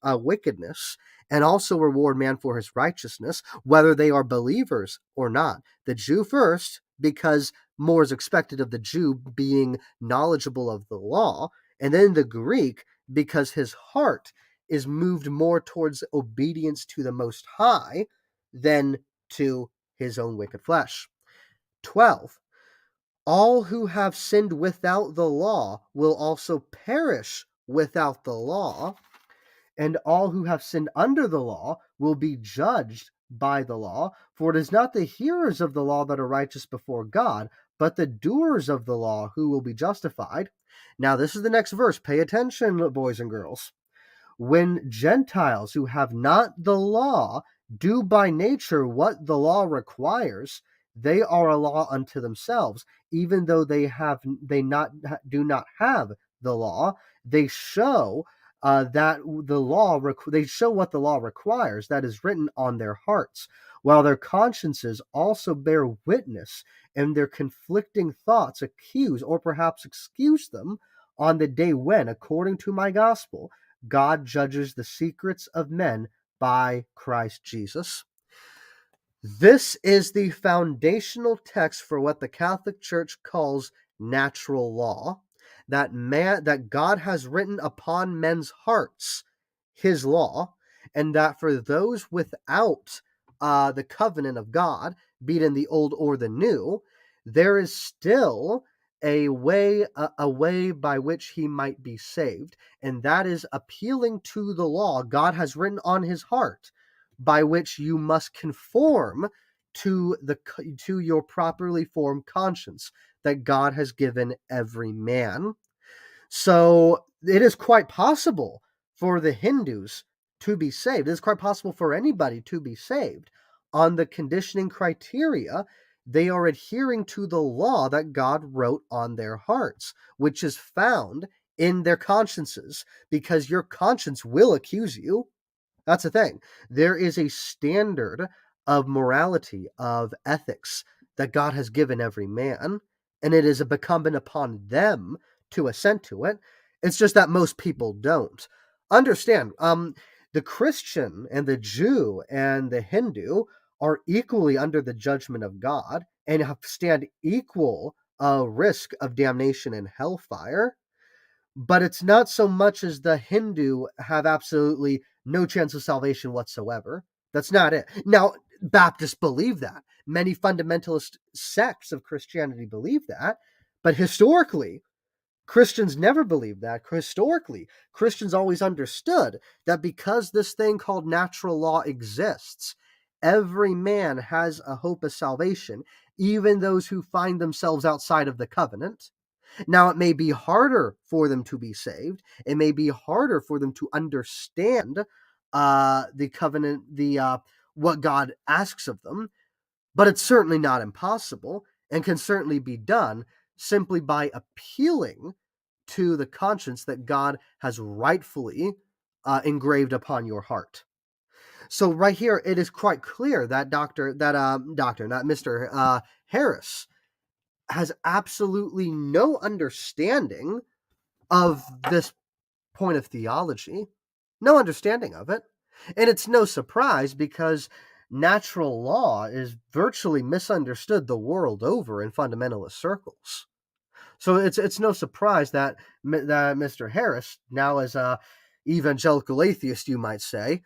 wickedness, and also reward man for his righteousness, whether they are believers or not. The Jew first, because more is expected of the Jew being knowledgeable of the law, and then the Greek, because his heart is moved more towards obedience to the Most High than to his own wicked flesh. 12. All who have sinned without the law will also perish without the law, and all who have sinned under the law will be judged by the law. For it is not the hearers of the law that are righteous before God, but the doers of the law who will be justified. Now, this is the next verse. Pay attention, boys and girls. When Gentiles who have not the law do by nature what the law requires, they are a law unto themselves, even though do not have the law. They show they show what the law requires, that is written on their hearts, while their consciences also bear witness, and their conflicting thoughts accuse or perhaps excuse them on the day when, according to my gospel, God judges the secrets of men by Christ Jesus. This is the foundational text for what the Catholic Church calls natural law, that God has written upon men's hearts his law, and that for those without the covenant of God, be it in the old or the new, there is still a way by which he might be saved, and that is appealing to the law God has written on his heart, by which you must conform to your properly formed conscience that God has given every man. So it is quite possible for the Hindus to be saved. It is quite possible for anybody to be saved on the conditioning criteria they are adhering to the law that God wrote on their hearts, which is found in their consciences, because your conscience will accuse you. That's the thing. There is a standard of morality, of ethics, that God has given every man, and it is incumbent upon them to assent to it. It's just that most people don't. Understand, the Christian and the Jew and the Hindu are equally under the judgment of God and stand equal risk of damnation and hellfire. But it's not so much as the Hindu have absolutely no chance of salvation whatsoever. That's not it. Now, Baptists believe that. Many fundamentalist sects of Christianity believe that. But historically, Christians never believed that. Historically, Christians always understood that because this thing called natural law exists, every man has a hope of salvation, even those who find themselves outside of the covenant. Now, it may be harder for them to be saved. It may be harder for them to understand the covenant, what God asks of them, but it's certainly not impossible, and can certainly be done simply by appealing to the conscience that God has rightfully engraved upon your heart. So right here, it is quite clear that not Mr. Harris, has absolutely no understanding of this point of theology, no understanding of it. And it's no surprise, because natural law is virtually misunderstood the world over in fundamentalist circles. So it's no surprise that Mr. Harris, now as a evangelical atheist, you might say,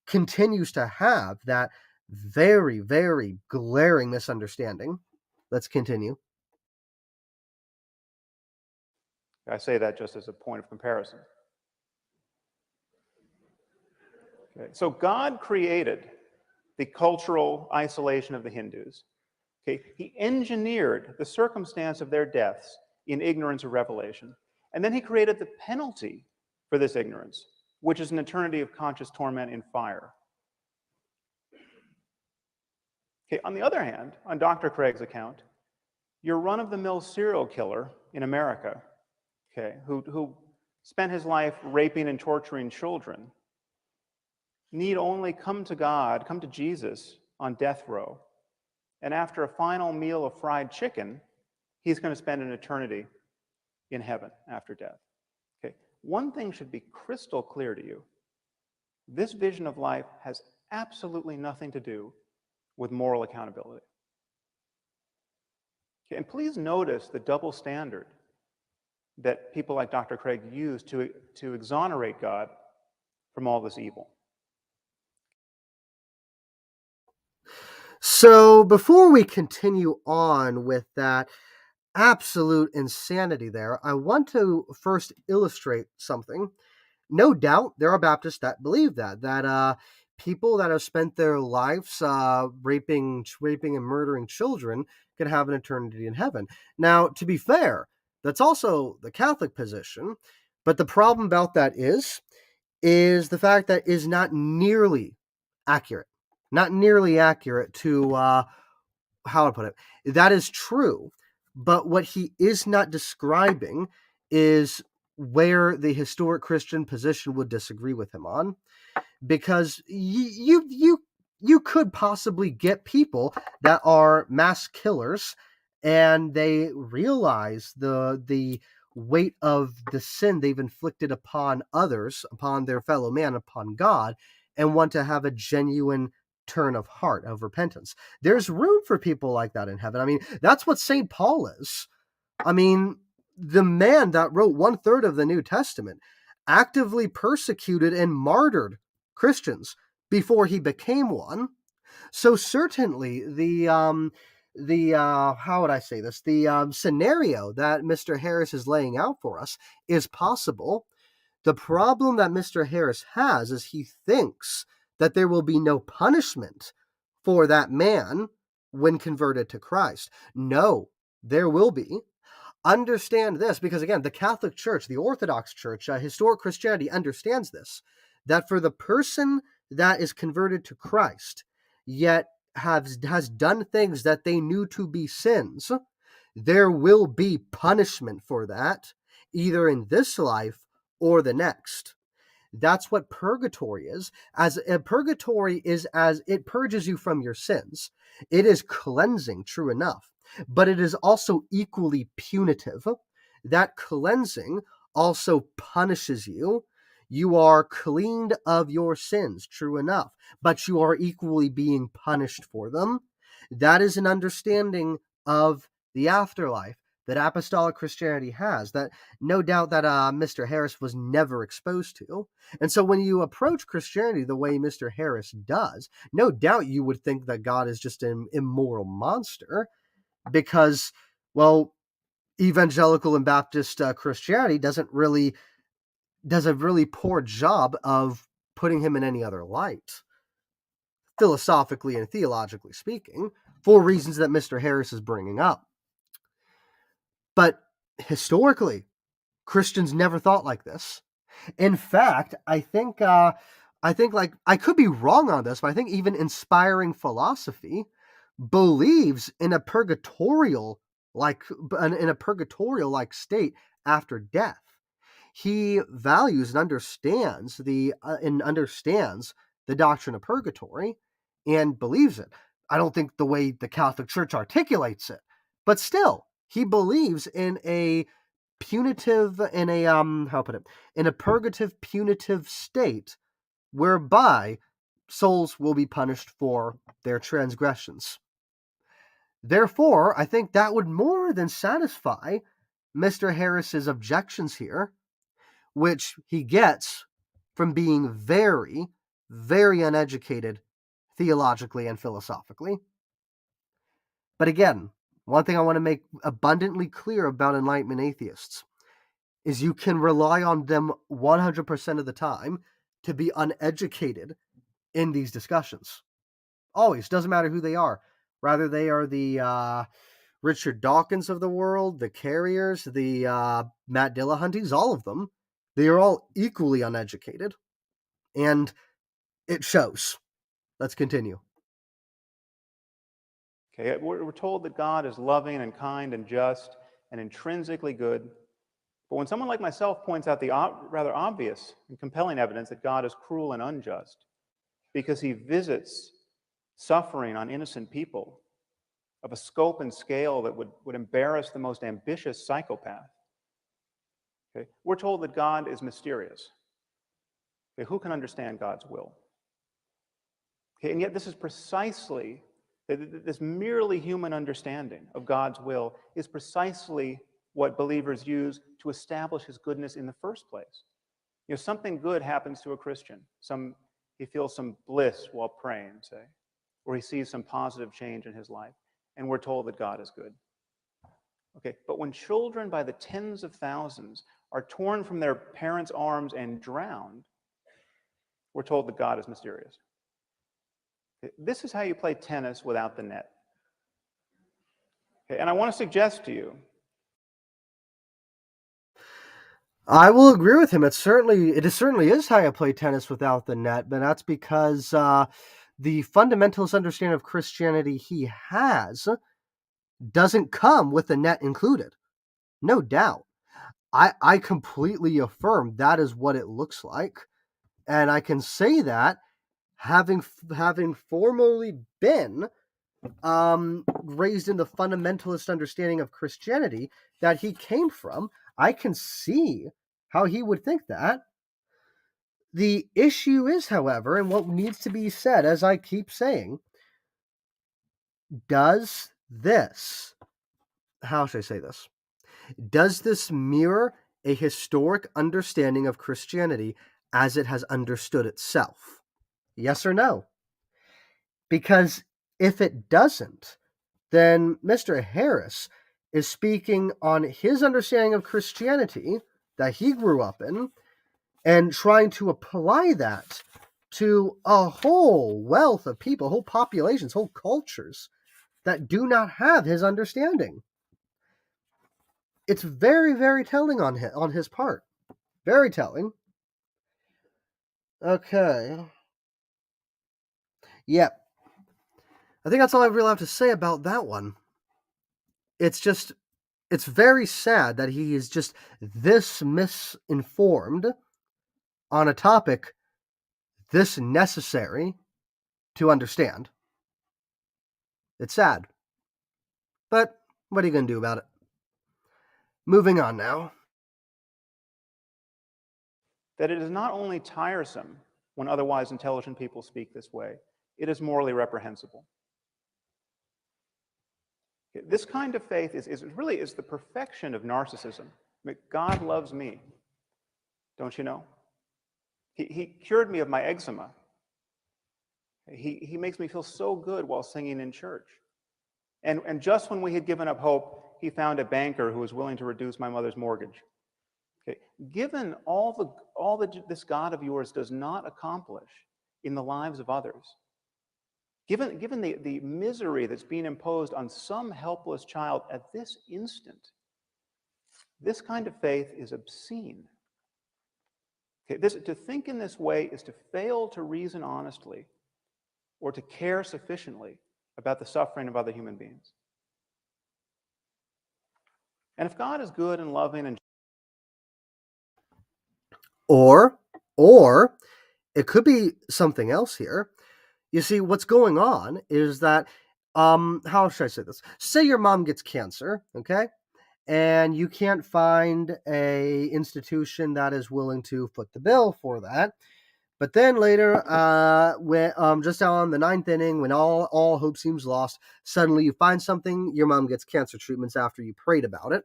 continues to have that very, very glaring misunderstanding. Let's continue. I say that just as a point of comparison. Okay. So God created the cultural isolation of the Hindus. Okay. He engineered the circumstance of their deaths in ignorance of revelation. And then he created the penalty for this ignorance, which is an eternity of conscious torment in fire. Okay. On the other hand, on Dr. Craig's account, your run-of-the-mill serial killer in America, okay, who spent his life raping and torturing children, need only come to God, come to Jesus on death row, and after a final meal of fried chicken, he's going to spend an eternity in heaven after death. Okay, one thing should be crystal clear to you. This vision of life has absolutely nothing to do with moral accountability. Okay, and please notice the double standard that people like Dr. Craig use to exonerate God from all this evil. So before we continue on with that absolute insanity there, I want to first illustrate something. No doubt there are Baptists that believe that people that have spent their lives raping and murdering children can have an eternity in heaven. Now, to be fair, that's also the Catholic position, but the problem about that is the fact that is not nearly accurate. Not nearly accurate to how I put it. That is true, but what he is not describing is where the historic Christian position would disagree with him on, because you could possibly get people that are mass killers and they realize the weight of the sin they've inflicted upon others, upon their fellow man, upon God, and want to have a genuine turn of heart, of repentance. There's room for people like that in heaven. I mean, that's what St. Paul is. I mean, the man that wrote 1/3 of the New Testament actively persecuted and martyred Christians before he became one. So certainly the how would I say this? The scenario that Mr. Harris is laying out for us is possible. The problem that Mr. Harris has is he thinks that there will be no punishment for that man when converted to Christ. No, there will be. Understand this, because again, the Catholic Church, the Orthodox Church, historic Christianity understands this, that for the person that is converted to Christ, yet has done things that they knew to be sins, there will be punishment for that, either in this life or the next. That's what purgatory is. Purgatory is as it purges you from your sins. It is cleansing, true enough, but it is also equally punitive. That cleansing also punishes you. You are cleaned of your sins, true enough, but you are equally being punished for them. That is an understanding of the afterlife that apostolic Christianity has, that no doubt that Mr. Harris was never exposed to. And so when you approach Christianity the way Mr. Harris does, no doubt you would think that God is just an immoral monster, because, well, evangelical and Baptist Christianity does a really poor job of putting him in any other light, philosophically and theologically speaking, for reasons that Mr. Harris is bringing up. But historically, Christians never thought like this. In fact, I think like, I could be wrong on this, but I think even inspiring philosophy believes in a purgatorial like state after death. He values and understands the doctrine of purgatory and believes it. I don't think the way the Catholic Church articulates it, but still, he believes in a punitive, in a in a purgative punitive state whereby souls will be punished for their transgressions. Therefore, I think that would more than satisfy Mr. Harris's objections here, which he gets from being very, very uneducated theologically and philosophically. But again, one thing I want to make abundantly clear about Enlightenment atheists is you can rely on them 100% of the time to be uneducated in these discussions. Always. Doesn't matter who they are. Rather, they are the Richard Dawkins of the world, the Carriers, the Matt Dillahunties, all of them. They are all equally uneducated. And it shows. Let's continue. Okay, we're told that God is loving and kind and just and intrinsically good. But when someone like myself points out the rather obvious and compelling evidence that God is cruel and unjust because he visits suffering on innocent people of a scope and scale that would embarrass the most ambitious psychopath, Okay? We're told that God is mysterious. Okay? Who can understand God's will? Okay? And yet this is precisely, this merely human understanding of God's will is precisely what believers use to establish his goodness in the first place. You know, something good happens to a Christian. He feels some bliss while praying, say, or he sees some positive change in his life, and we're told that God is good. Okay, but when children by the tens of thousands are torn from their parents' arms and drowned, we're told that God is mysterious. Okay, this is how you play tennis without the net. Okay, and I want to suggest to you, I will agree with him. It certainly is how you play tennis without the net, but that's because the fundamentalist understanding of Christianity he has doesn't come with the net included. No doubt. I completely affirm that is what it looks like. And I can say that having formerly been raised in the fundamentalist understanding of Christianity that he came from, I can see how he would think that. The issue is, however, and what needs to be said, as I keep saying, does this, how should I say this? Does this mirror a historic understanding of Christianity as it has understood itself? Yes or no? Because if it doesn't, then Mr. Harris is speaking on his understanding of Christianity that he grew up in and trying to apply that to a whole wealth of people, whole populations, whole cultures that do not have his understanding. It's very, very telling on his part. Very telling. Okay. Yep. I think that's all I really have to say about that one. It's very sad that he is just this misinformed on a topic this necessary to understand. It's sad. But what are you going to do about it? Moving on now. that it is not only tiresome when otherwise intelligent people speak this way, it is morally reprehensible. This kind of faith is really the perfection of narcissism. I mean, God loves me, don't you know? He cured me of my eczema. He makes me feel so good while singing in church. And just when we had given up hope, he found a banker who was willing to reduce my mother's mortgage. Okay. Given all that this God of yours does not accomplish in the lives of others, given the misery that's being imposed on some helpless child at this instant, this kind of faith is obscene. Okay, to think in this way is to fail to reason honestly or to care sufficiently about the suffering of other human beings. And if God is good and loving and Or it could be something else here. You see, what's going on is that, how should I say this? Say your mom gets cancer, okay? And you can't find a institution that is willing to foot the bill for that. But then later, when just on the ninth inning, when all hope seems lost, suddenly you find something. Your mom gets cancer treatments after you prayed about it.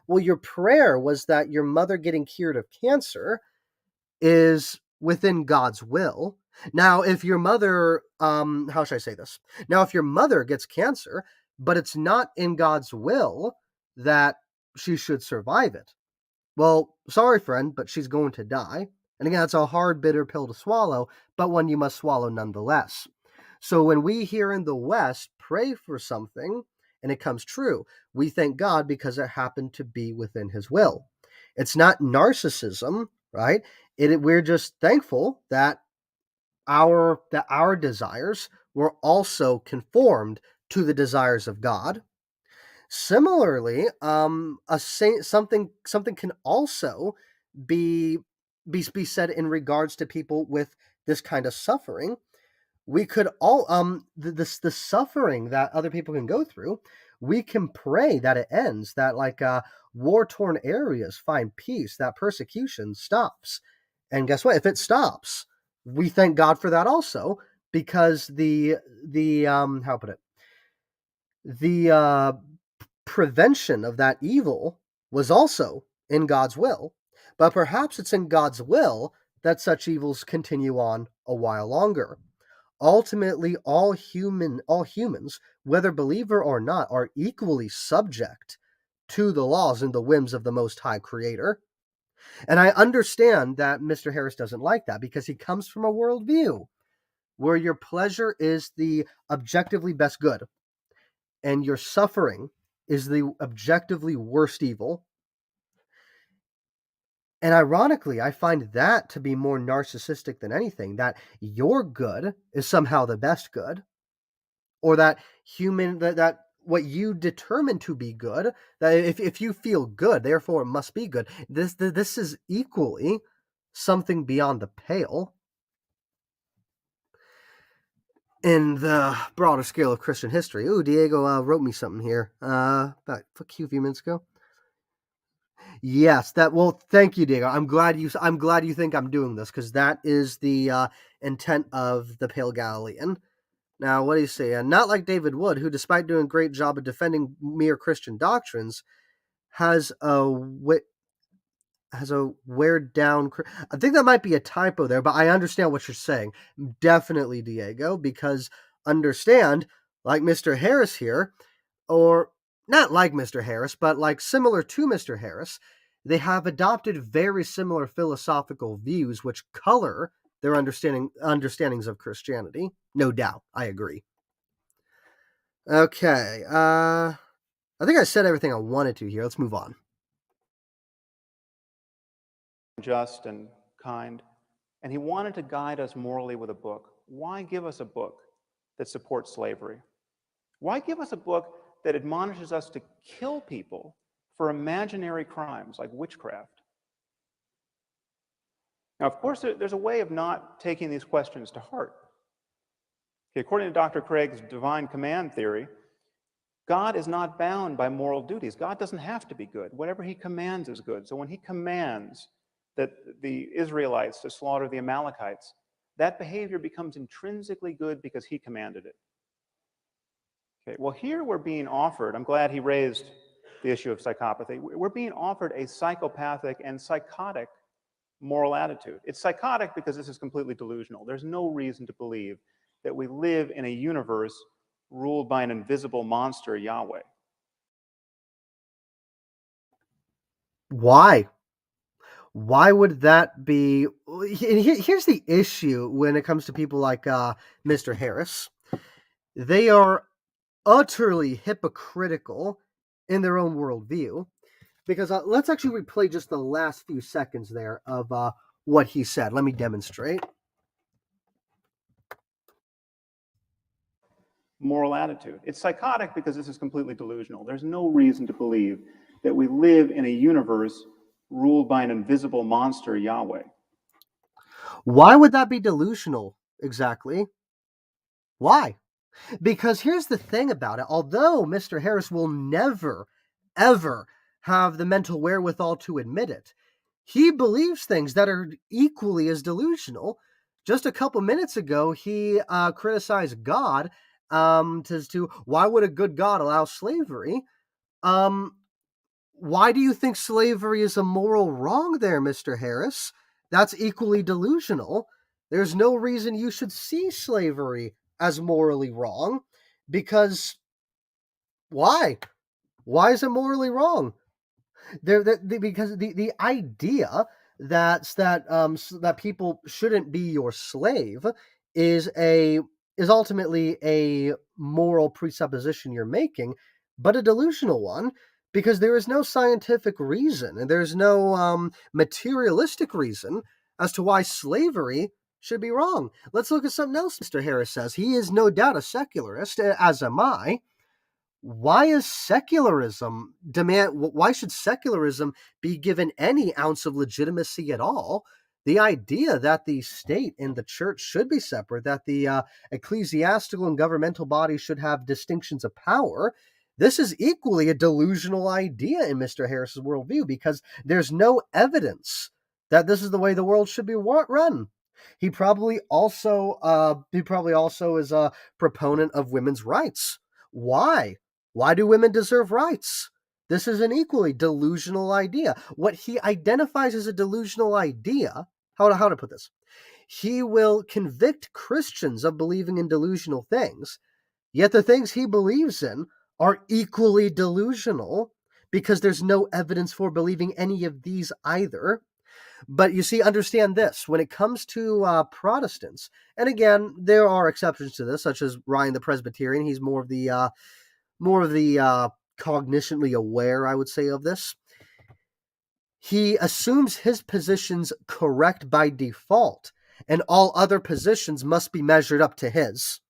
Well, your prayer was that your mother getting cured of cancer is within God's will. Now, if your mother, how should I say this? Now, if your mother gets cancer, but it's not in God's will that she should survive it, well, sorry, friend, but she's going to die. And again, that's a hard, bitter pill to swallow, but one you must swallow nonetheless. So when we here in the West pray for something and it comes true, we thank God because it happened to be within his will. It's not narcissism, right? We're just thankful that our desires were also conformed to the desires of God. Similarly, something can also be said in regards to people with this kind of suffering. We could all the suffering that other people can go through, We can pray that it ends, that like war-torn areas find peace, that persecution stops. And guess what? If it stops, we thank God for that also, because the how put it, the prevention of that evil was also in God's will. But perhaps it's in God's will that such evils continue on a while longer. Ultimately, all humans, whether believer or not, are equally subject to the laws and the whims of the Most High Creator. And I understand that Mr. Harris doesn't like that, because he comes from a worldview where your pleasure is the objectively best good and your suffering is the objectively worst evil. And ironically, I find that to be more narcissistic than anything, that your good is somehow the best good, or that that what you determine to be good, that if you feel good, therefore it must be good. This is equally something beyond the pale in the broader scale of Christian history. Ooh, Diego wrote me something here about a few minutes ago. Yes, that. Well, thank you, Diego. I'm glad you think I'm doing this, because that is the intent of the Pale Galilean. Now, what do you say? Not like David Wood, who, despite doing a great job of defending mere Christian doctrines, has a weared down. I think that might be a typo there, but I understand what you're saying. Definitely, Diego, because understand, like Mr. Harris here, or not like Mr. Harris, but like similar to Mr. Harris, they have adopted very similar philosophical views which color their understandings of Christianity. No doubt, I agree. Okay, I think I said everything I wanted to here. Let's move on. Just and kind, and he wanted to guide us morally with a book. Why give us a book that supports slavery? Why give us a book that admonishes us to kill people for imaginary crimes like witchcraft? Now, of course, there's a way of not taking these questions to heart. Okay, according to Dr. Craig's divine command theory, God is not bound by moral duties. God doesn't have to be good. Whatever he commands is good. So when he commands that the Israelites to slaughter the Amalekites, that behavior becomes intrinsically good because he commanded it. Okay, well, here we're being offered, I'm glad he raised the issue of psychopathy, we're being offered a psychopathic and psychotic moral attitude. It's psychotic because this is completely delusional. There's no reason to believe that we live in a universe ruled by an invisible monster, Yahweh. Why? Why would that be? Here's the issue when it comes to people like Mr. Harris. They are utterly hypocritical in their own worldview. Because let's actually replay just the last few seconds there of what he said. Let me demonstrate. Moral attitude. It's psychotic because this is completely delusional. There's no reason to believe that we live in a universe ruled by an invisible monster, Yahweh. Why would that be delusional, exactly? Why? Because here's the thing about it. Although Mr. Harris will never, ever have the mental wherewithal to admit it, he believes things that are equally as delusional. Just a couple minutes ago, he criticized God as to why would a good God allow slavery? Why do you think slavery is a moral wrong there, Mr. Harris? That's equally delusional. There's no reason you should see slavery as morally wrong, because why? Why is it morally wrong? Because the idea that people shouldn't be your slave is ultimately a moral presupposition you're making, but a delusional one, because there is no scientific reason and there's no materialistic reason as to why slavery should be wrong. Let's look at something else Mr. Harris says. He is no doubt a secularist, as am I. Why should secularism be given any ounce of legitimacy at all? The idea that the state and the church should be separate, that the ecclesiastical and governmental bodies should have distinctions of power, This is equally a delusional idea in Mr. Harris's worldview because there's no evidence that this is the way the world should be run. He probably also is a proponent of women's rights. Why? Why do women deserve rights? This is an equally delusional idea. What he identifies as a delusional idea, how to put this? He will convict Christians of believing in delusional things, yet the things he believes in are equally delusional because there's no evidence for believing any of these either. But you see, understand this, when it comes to Protestants, and again, there are exceptions to this, such as Ryan the Presbyterian. He's more of the cognitionally aware, I would say, of this. He assumes his position's correct by default, and all other positions must be measured up to his.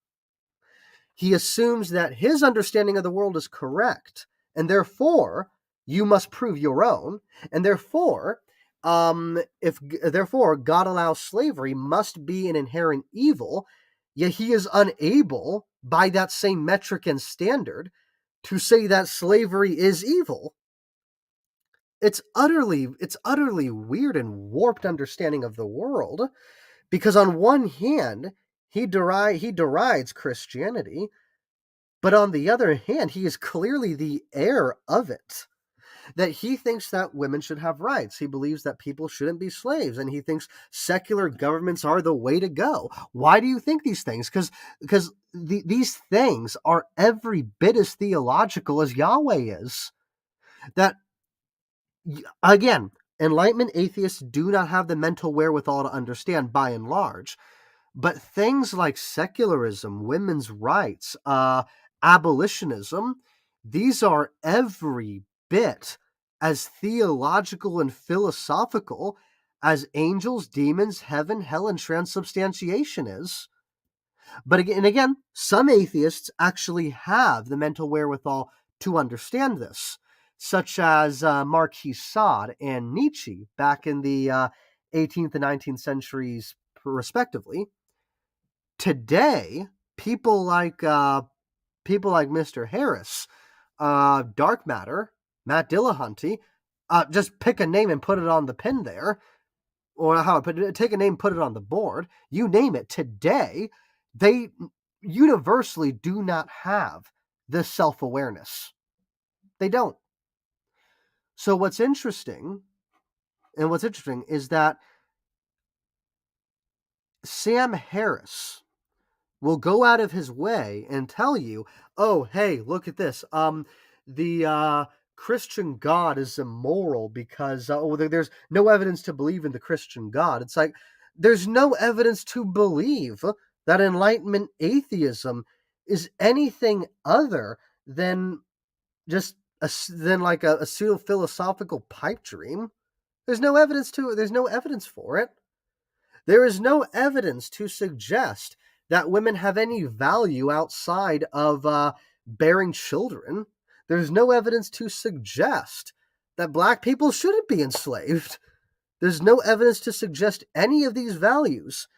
He assumes that his understanding of the world is correct, and therefore you must prove your own, and therefore, therefore God allows slavery must be an inherent evil, yet he is unable, by that same metric and standard, to say that slavery is evil. It's utterly weird and warped understanding of the world, because on one hand, he derides Christianity, but on the other hand, he is clearly the heir of it. That he thinks that women should have rights. He believes that people shouldn't be slaves, and he thinks secular governments are the way to go. Why do you think these things? Because these things are every bit as theological as Yahweh is. That, again, Enlightenment atheists do not have the mental wherewithal to understand by and large. But things like secularism, women's rights, abolitionism, these are every bit as theological and philosophical as angels, demons, heaven, hell, and transubstantiation is. But again, some atheists actually have the mental wherewithal to understand this, such as Marquis Sade and Nietzsche back in the 18th and 19th centuries, respectively. Today, people like Mr. Harris, Dark Matter, Matt Dillahunty, just pick a name and put it on the pin there, or take a name, put it on the board. You name it. Today, they universally do not have this self-awareness. They don't. So what's interesting is that Sam Harris will go out of his way and tell you, oh, hey, look at this. The Christian God is immoral because there's no evidence to believe in the Christian God. It's like, there's no evidence to believe that Enlightenment atheism is anything other than just a pseudo-philosophical pipe dream. There's no evidence for it. There is no evidence to suggest that women have any value outside of bearing children. There's no evidence to suggest that black people shouldn't be enslaved. There's no evidence to suggest any of these values.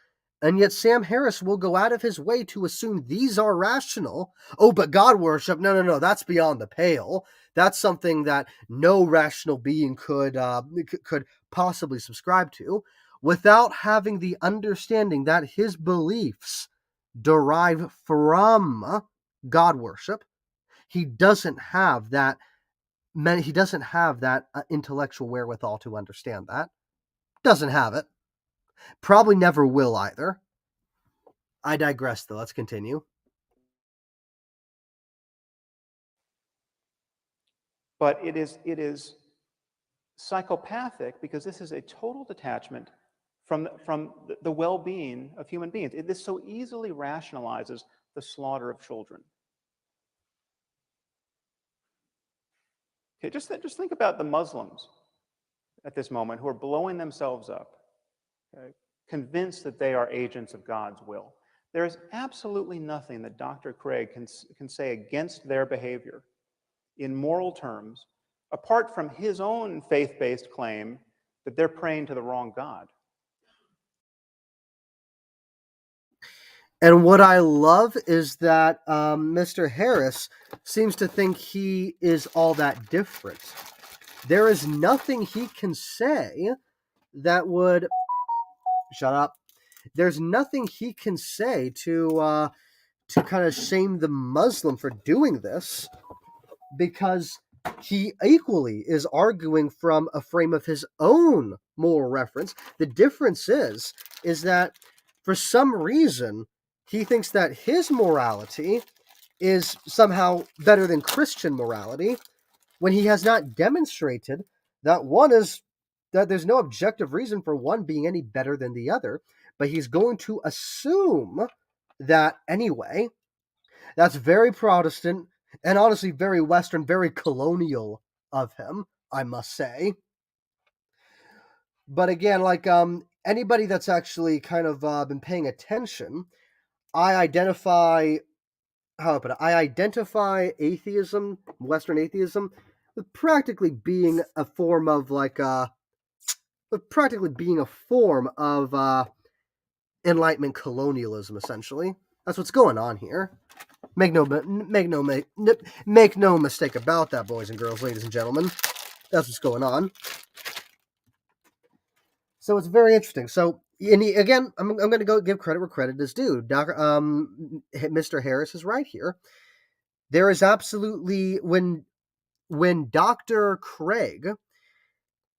And yet Sam Harris will go out of his way to assume these are rational. Oh, but God worship, no, that's beyond the pale. That's something that no rational being could possibly subscribe to, without having the understanding that his beliefs derive from God worship. He doesn't have that intellectual wherewithal to understand that. Doesn't have it. Probably never will either. I digress, though. Let's continue. But it is psychopathic because this is a total detachment from the well-being of human beings. This so easily rationalizes the slaughter of children. Okay, just think about the Muslims at this moment who are blowing themselves up, okay, convinced that they are agents of God's will. There is absolutely nothing that Dr. Craig can say against their behavior in moral terms, apart from his own faith-based claim that they're praying to the wrong God. And what I love is that Mr. Harris seems to think he is all that different. There is nothing he can say that would... Shut up. There's nothing he can say to kind of shame the Muslim for doing this, because he equally is arguing from a frame of his own moral reference. The difference is that for some reason he thinks that his morality is somehow better than Christian morality, when he has not demonstrated that there's no objective reason for one being any better than the other, but he's going to assume that anyway. That's very Protestant, and honestly very Western, very colonial of him, I must say. But again, like anybody that's actually kind of been paying attention, I identify atheism, Western atheism, with practically being a form of Enlightenment colonialism. Essentially, that's what's going on here. Make no mistake about that, boys and girls, ladies and gentlemen. That's what's going on. So it's very interesting. So, again, I'm going to go give credit where credit is due. Mr. Harris is right here. There is absolutely, when Dr. Craig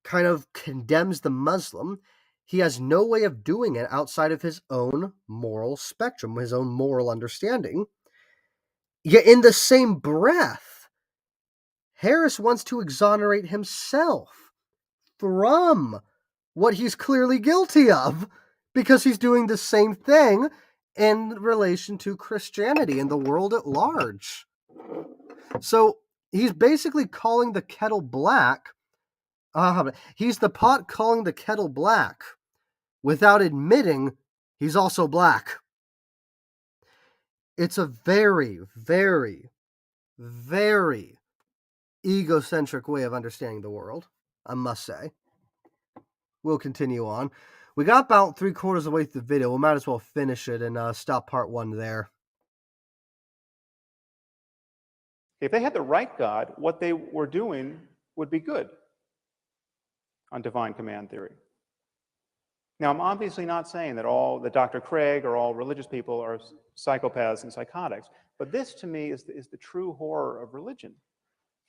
kind of condemns the Muslim, he has no way of doing it outside of his own moral spectrum, his own moral understanding. Yet in the same breath, Harris wants to exonerate himself from what he's clearly guilty of, because he's doing the same thing in relation to Christianity and the world at large. So he's basically calling the kettle black. He's the pot calling the kettle black without admitting he's also black. It's a very, very, very egocentric way of understanding the world, I must say. We'll continue on. We got about 3/4 of the way through the video. We might as well finish it and stop part 1 there. If they had the right God, what they were doing would be good on divine command theory. Now, I'm obviously not saying that Dr. Craig or all religious people are psychopaths and psychotics, but this to me is the true horror of religion.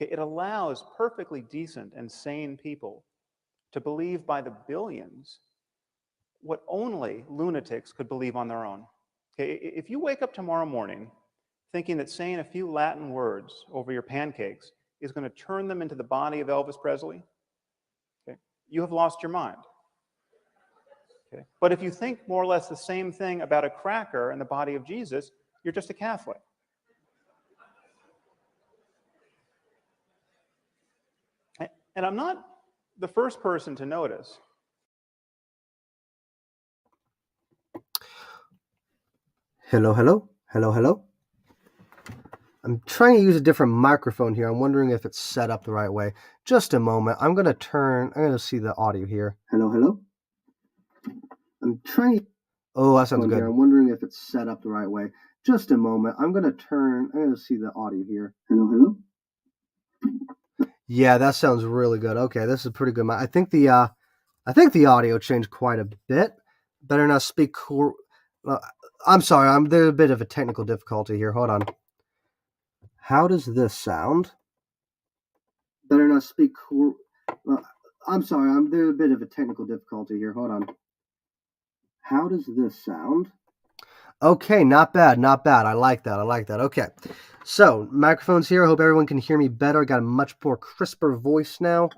It allows perfectly decent and sane people to believe by the billions what only lunatics could believe on their own. If you wake up tomorrow morning thinking that saying a few Latin words over your pancakes is going to turn them into the body of Elvis Presley, you have lost your mind. But if you think more or less the same thing about a cracker and the body of Jesus, you're just a Catholic. And I'm not the first person to notice. Hello, hello, hello, hello. I'm trying to use a different microphone here. I'm wondering if it's set up the right way. Just a moment. I'm going to see the audio here. Hello, hello. I'm trying. Oh, that sounds good. I'm wondering if it's set up the right way. Just a moment. I'm going to see the audio here. Hello, hello. Yeah, that sounds really good. Okay, this is pretty good. I think the audio changed quite a bit. Better not speak. I'm sorry. There's a bit of a technical difficulty here. Hold on. How does this sound? Better not speak. I'm sorry. There's a bit of a technical difficulty here. Hold on. How does this sound? Okay, not bad, not bad. I like that. Okay, so microphones here. I hope everyone can hear me better. I got a much more crisper voice now.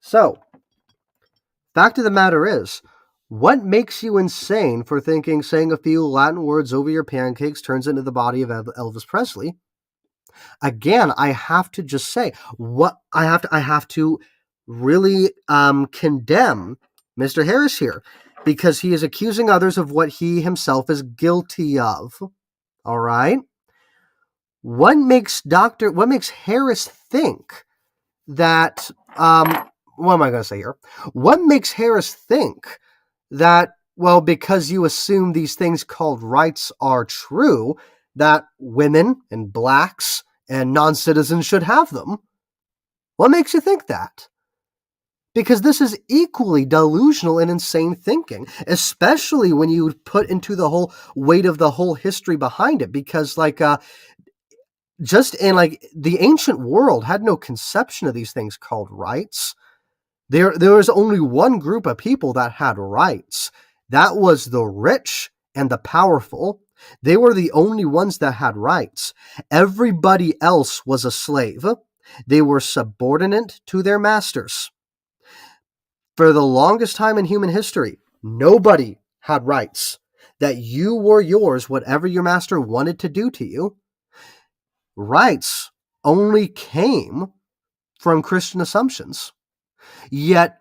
So, fact of the matter is, what makes you insane for thinking saying a few Latin words over your pancakes turns into the body of Elvis Presley? Again, I have to just say, I have to really condemn Mr. Harris here, because he is accusing others of what he himself is guilty of. All right? What makes Harris think that what am I going to say here? What makes Harris think that Well, because you assume these things called rights are true, that women and blacks and non-citizens should have them. What makes you think that? Because this is equally delusional and insane thinking, especially when you put into the whole weight of the whole history behind it. Because, just in the ancient world had no conception of these things called rights. There was only one group of people that had rights. That was the rich and the powerful. They were the only ones that had rights. Everybody else was a slave. They were subordinate to their masters. For the longest time in human history, nobody had rights. That you were yours, whatever your master wanted to do to you. Rights only came from Christian assumptions. Yet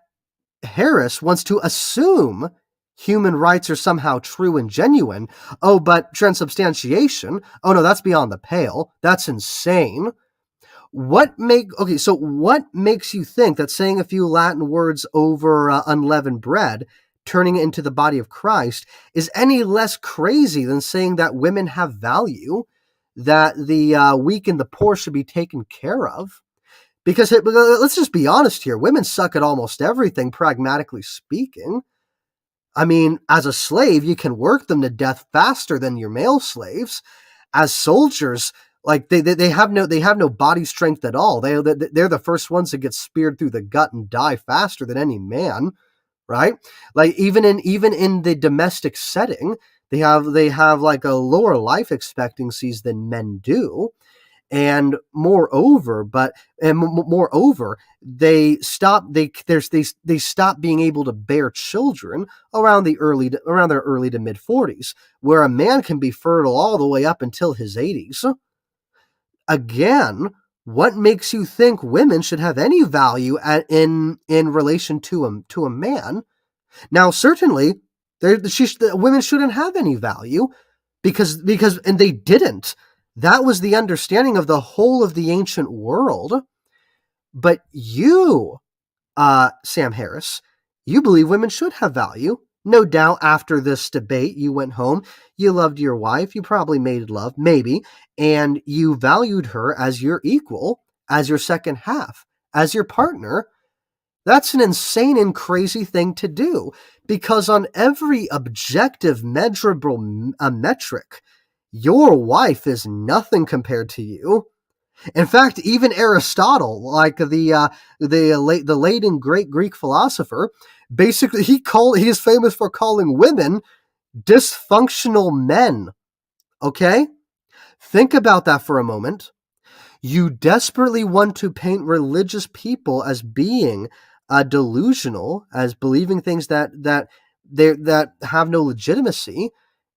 Harris wants to assume human rights are somehow true and genuine. Oh, but transubstantiation? Oh no, that's beyond the pale. That's insane. What makes you think that saying a few Latin words over unleavened bread, turning it into the body of Christ, is any less crazy than saying that women have value, that the weak and the poor should be taken care of? Because let's just be honest here, women suck at almost everything, pragmatically speaking. I mean, as a slave, you can work them to death faster than your male slaves. As soldiers, they have no body strength at all. They're the first ones to get speared through the gut and die faster than any man, right? Like even in the domestic setting, they have like a lower life expectancies than men do. And moreover, they stop being able to bear children around their early to mid 40s, where a man can be fertile all the way up until his 80s. Again, what makes you think women should have any value in relation to a man? Now, certainly, women shouldn't have any value because and they didn't. That was the understanding of the whole of the ancient world. But you, Sam Harris, you believe women should have value. No doubt after this debate, you went home, you loved your wife, you probably made love, maybe, and you valued her as your equal, as your second half, as your partner. That's an insane and crazy thing to do, because on every objective, measurable metric, your wife is nothing compared to you. In fact, even Aristotle, like the late and great Greek philosopher, basically he is famous for calling women dysfunctional men. Okay? Think about that for a moment. You desperately want to paint religious people as being delusional, as believing things that have no legitimacy,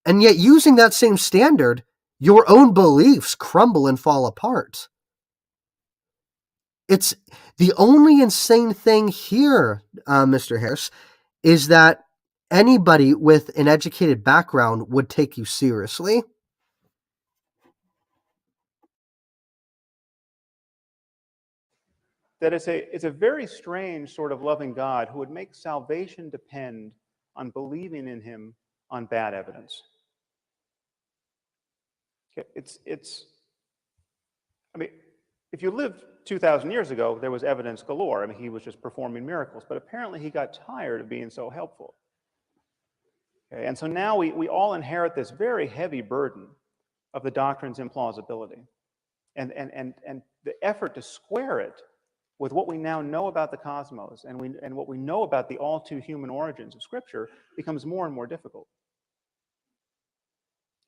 and yet using that same standard, your own beliefs crumble and fall apart. It's the only insane thing here, Mr. Harris, is that anybody with an educated background would take you seriously. That it's a very strange sort of loving God who would make salvation depend on believing in him on bad evidence. Okay, I mean, if you lived 2,000 years ago, there was evidence galore. I mean, he was just performing miracles, but apparently he got tired of being so helpful. Okay, and so now we all inherit this very heavy burden of the doctrine's implausibility. And the effort to square it with what we now know about the cosmos and what we know about the all too human origins of Scripture becomes more and more difficult.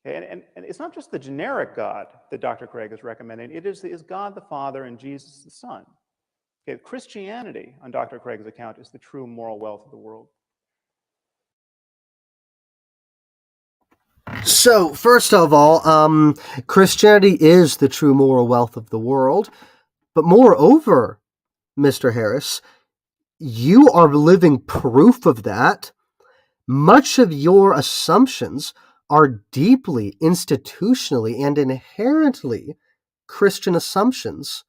Okay, and it's not just the generic God that Dr. Craig is recommending, it is God the Father and Jesus the Son. Okay, Christianity, on Dr. Craig's account, is the true moral wealth of the world. So, first of all, Christianity is the true moral wealth of the world. But moreover, Mr. Harris, you are living proof of that. Much of your assumptions are deeply, institutionally, and inherently Christian assumptions.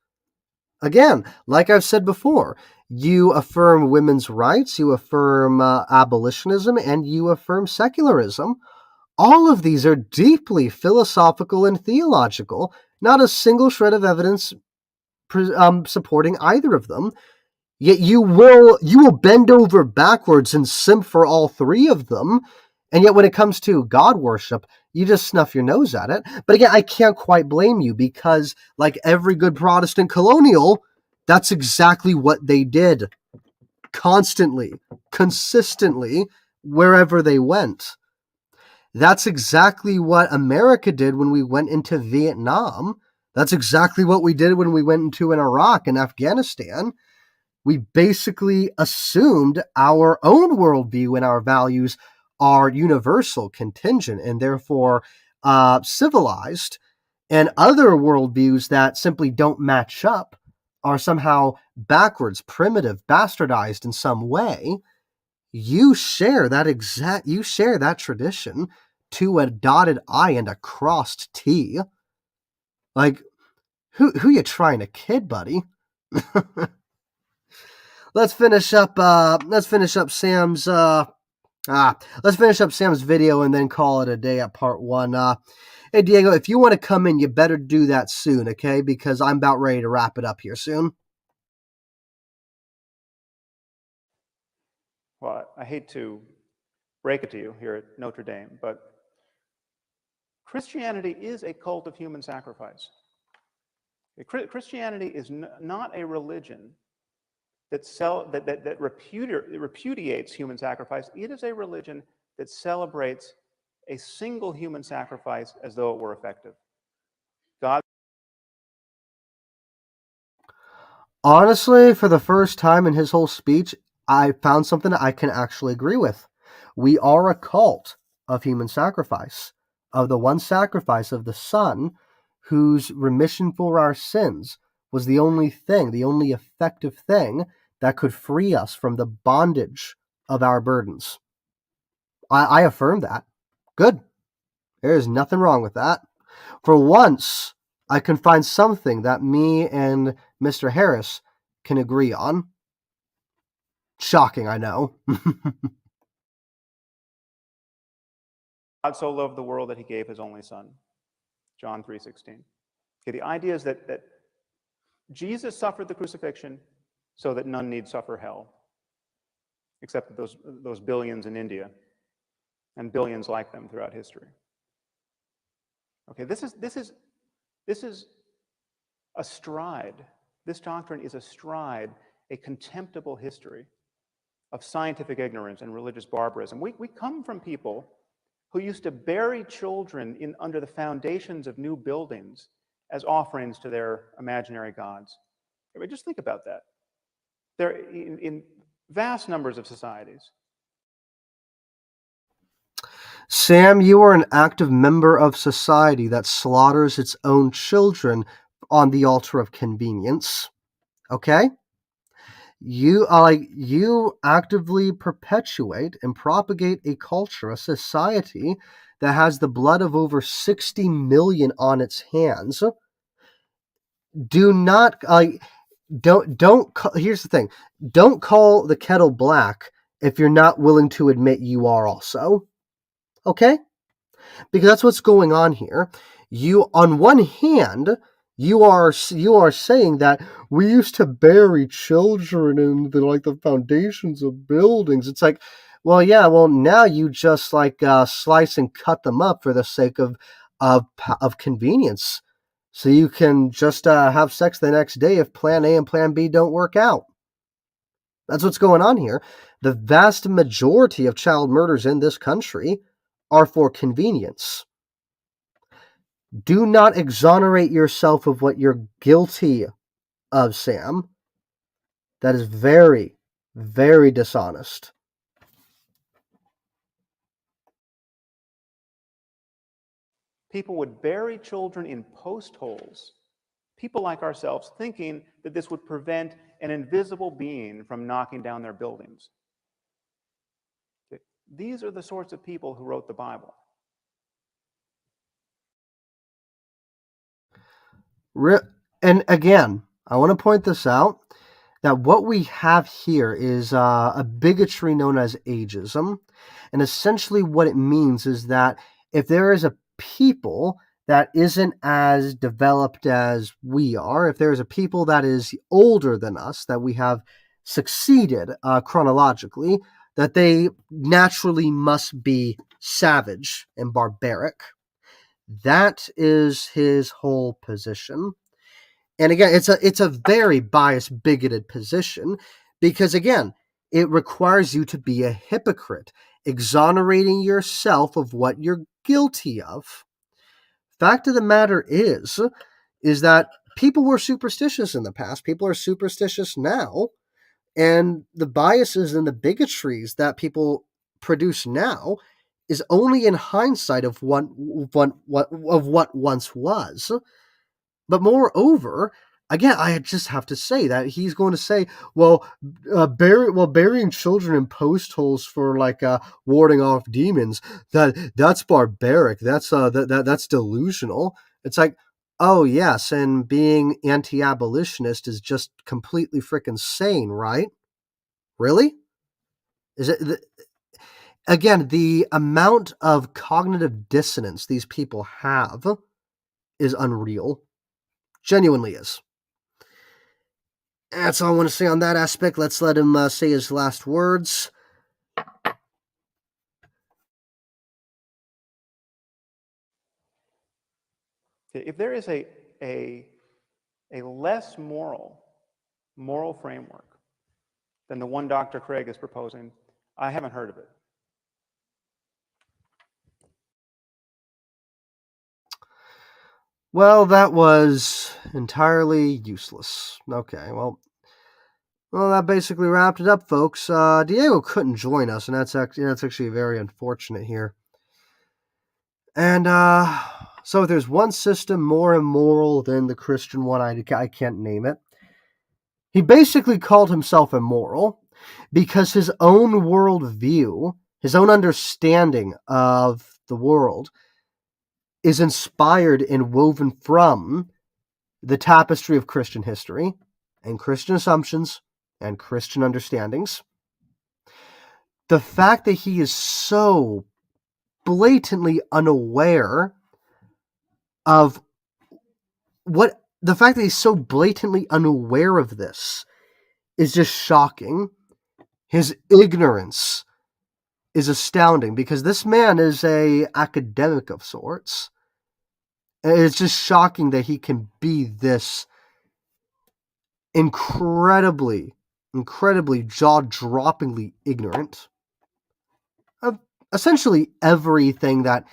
Again, like I've said before, You affirm women's rights, you affirm abolitionism, and you affirm secularism. All of these are deeply philosophical and theological, not a single shred of evidence supporting either of them. Yet you will bend over backwards and simp for all three of them. And yet when it comes to God worship, you just snuff your nose at it. But again, I can't quite blame you because, like every good Protestant colonial, that's exactly what they did. Constantly, consistently, wherever they went. That's exactly what America did when we went into Vietnam. That's exactly what we did when we went into Iraq and Afghanistan. We basically assumed our own worldview and our values are universal, contingent, and therefore civilized, and other worldviews that simply don't match up are somehow backwards, primitive, bastardized in some way. You share that tradition to a dotted I and a crossed T. Like, who you trying to kid, buddy? Let's finish up Sam's let's finish up Sam's video and then call it a day at part 1. Hey Diego, if you want to come in, you better do that soon, okay? Because I'm about ready to wrap it up here soon. Well, I hate to break it to you here at Notre Dame, but Christianity is a cult of human sacrifice. Christianity is not a religion that repudiates human sacrifice. It is a religion that celebrates a single human sacrifice as though it were effective. God. Honestly, for the first time in his whole speech, I found something I can actually agree with. We are a cult of human sacrifice, of the one sacrifice of the Son, whose remission for our sins was the only effective thing that could free us from the bondage of our burdens. I affirm that. Good. There is nothing wrong with that. For once, I can find something that me and Mr. Harris can agree on. Shocking, I know. God so loved the world that he gave his only son, John 3:16. Okay, the idea is that Jesus suffered the crucifixion so that none need suffer hell, except those billions in India and billions like them throughout history. Okay, this is a stride. This doctrine is a contemptible history of scientific ignorance and religious barbarism. We come from people who used to bury children under the foundations of new buildings as offerings to their imaginary gods. I mean, just think about that. There, in vast numbers of societies. Sam, you are an active member of society that slaughters its own children on the altar of convenience. Okay? You actively perpetuate and propagate a culture, a society that has the blood of over 60 million on its hands. Do not don't here's the thing. Don't call the kettle black if you're not willing to admit you are also. Okay? Because that's what's going on here. You, on one hand, you are saying that we used to bury children in the foundations of buildings. It's like, well, yeah, well now you just slice and cut them up for the sake of convenience, so you can just have sex the next day if Plan A and Plan B don't work out. That's what's going on here. The vast majority of child murders in this country are for convenience. Do not exonerate yourself of what you're guilty of, Sam. That is very, very dishonest. People would bury children in post holes. People like ourselves thinking that this would prevent an invisible being from knocking down their buildings. These are the sorts of people who wrote the Bible. And again, I want to point this out. that what we have here is a bigotry known as ageism. And essentially what it means is that if there is a people that isn't as developed as we are, if there is a people that is older than us, that we have succeeded chronologically, that they naturally must be savage and barbaric. That is his whole position. And again, it's a very biased, bigoted position because, again, it requires you to be a hypocrite, exonerating yourself of what you're guilty of. Fact of the matter is that people were superstitious in the past. People are superstitious now. And the biases and the bigotries that people produce now is only in hindsight of what once was. But moreover, again, I just have to say that he's going to say, well, burying children in post holes for warding off demons, that's barbaric. That's delusional. It's like, oh yes, and being anti-abolitionist is just completely freaking sane, right? Really? Is it? Again, the amount of cognitive dissonance these people have is unreal. Genuinely is. That's all I want to say on that aspect. Let's let him say his last words. If there is a less moral framework than the one Dr. Craig is proposing, I haven't heard of it. Well, that was entirely useless. Okay, well, that basically wrapped it up, folks. Diego couldn't join us, and that's actually very unfortunate here. And so if there's one system more immoral than the Christian one, I can't name it. He basically called himself immoral because his own worldview, his own understanding of the world, is inspired and woven from the tapestry of Christian history and Christian assumptions and Christian understandings. The fact that he is so blatantly unaware of the fact that he's so blatantly unaware of this is just shocking. His ignorance is astounding because this man is a academic of sorts. And it's just shocking that he can be this incredibly jaw-droppingly ignorant of essentially everything that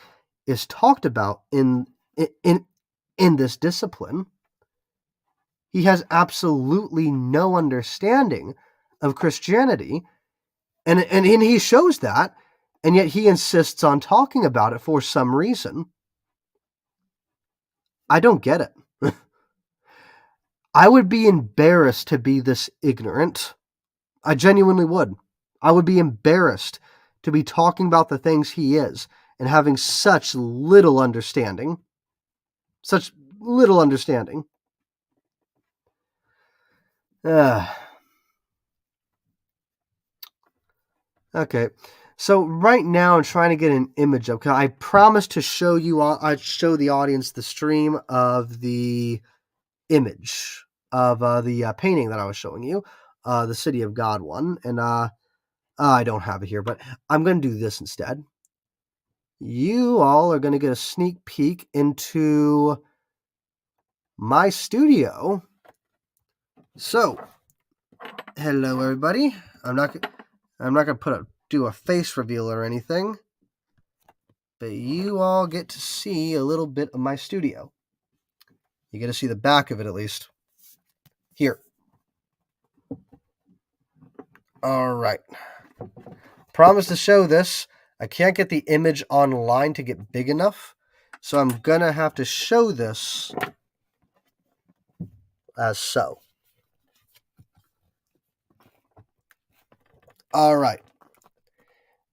is talked about in this discipline. He has absolutely no understanding of Christianity, and he shows that, and yet he insists on talking about it for some reason. I don't get it. I would be embarrassed to be this ignorant. I genuinely would. I would be embarrassed to be talking about the things he is and having such little understanding. Such little understanding. Okay. So right now I'm trying to get an image up. I promised to show you, I'd show the audience the stream of the image of the painting that I was showing you, the City of God one. And I don't have it here, but I'm going to do this instead. You all are going to get a sneak peek into my studio. So, hello everybody. I'm not going to do a face reveal or anything, but you all get to see a little bit of my studio. You get to see the back of it at least. Here. All right. Promise to show this. I can't get the image online to get big enough, so I'm going to have to show this as so. All right.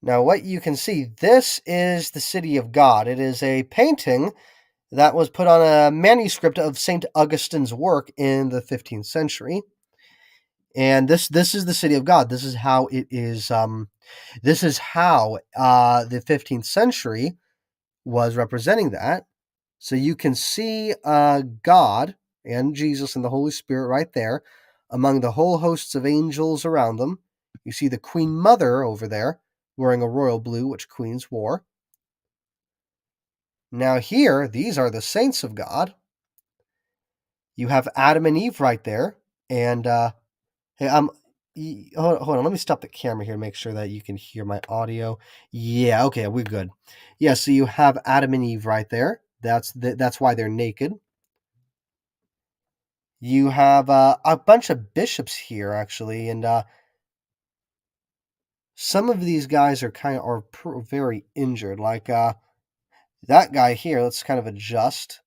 Now, what you can see, this is the City of God. It is a painting that was put on a manuscript of St. Augustine's work in the 15th century. And this is the city of God. This is how it is. This is how the 15th century was representing that. So you can see God and Jesus and the Holy Spirit right there among the whole hosts of angels around them. You see the Queen Mother over there wearing a royal blue, which queens wore. Now here, these are the saints of God. You have Adam and Eve right there. And hey, hold on, let me stop the camera here to make sure that you can hear my audio. Yeah, okay, we're good. Yeah, so you have Adam and Eve right there. That's why they're naked. You have a bunch of bishops here, actually, and some of these guys are very injured. Like that guy here. Let's kind of adjust.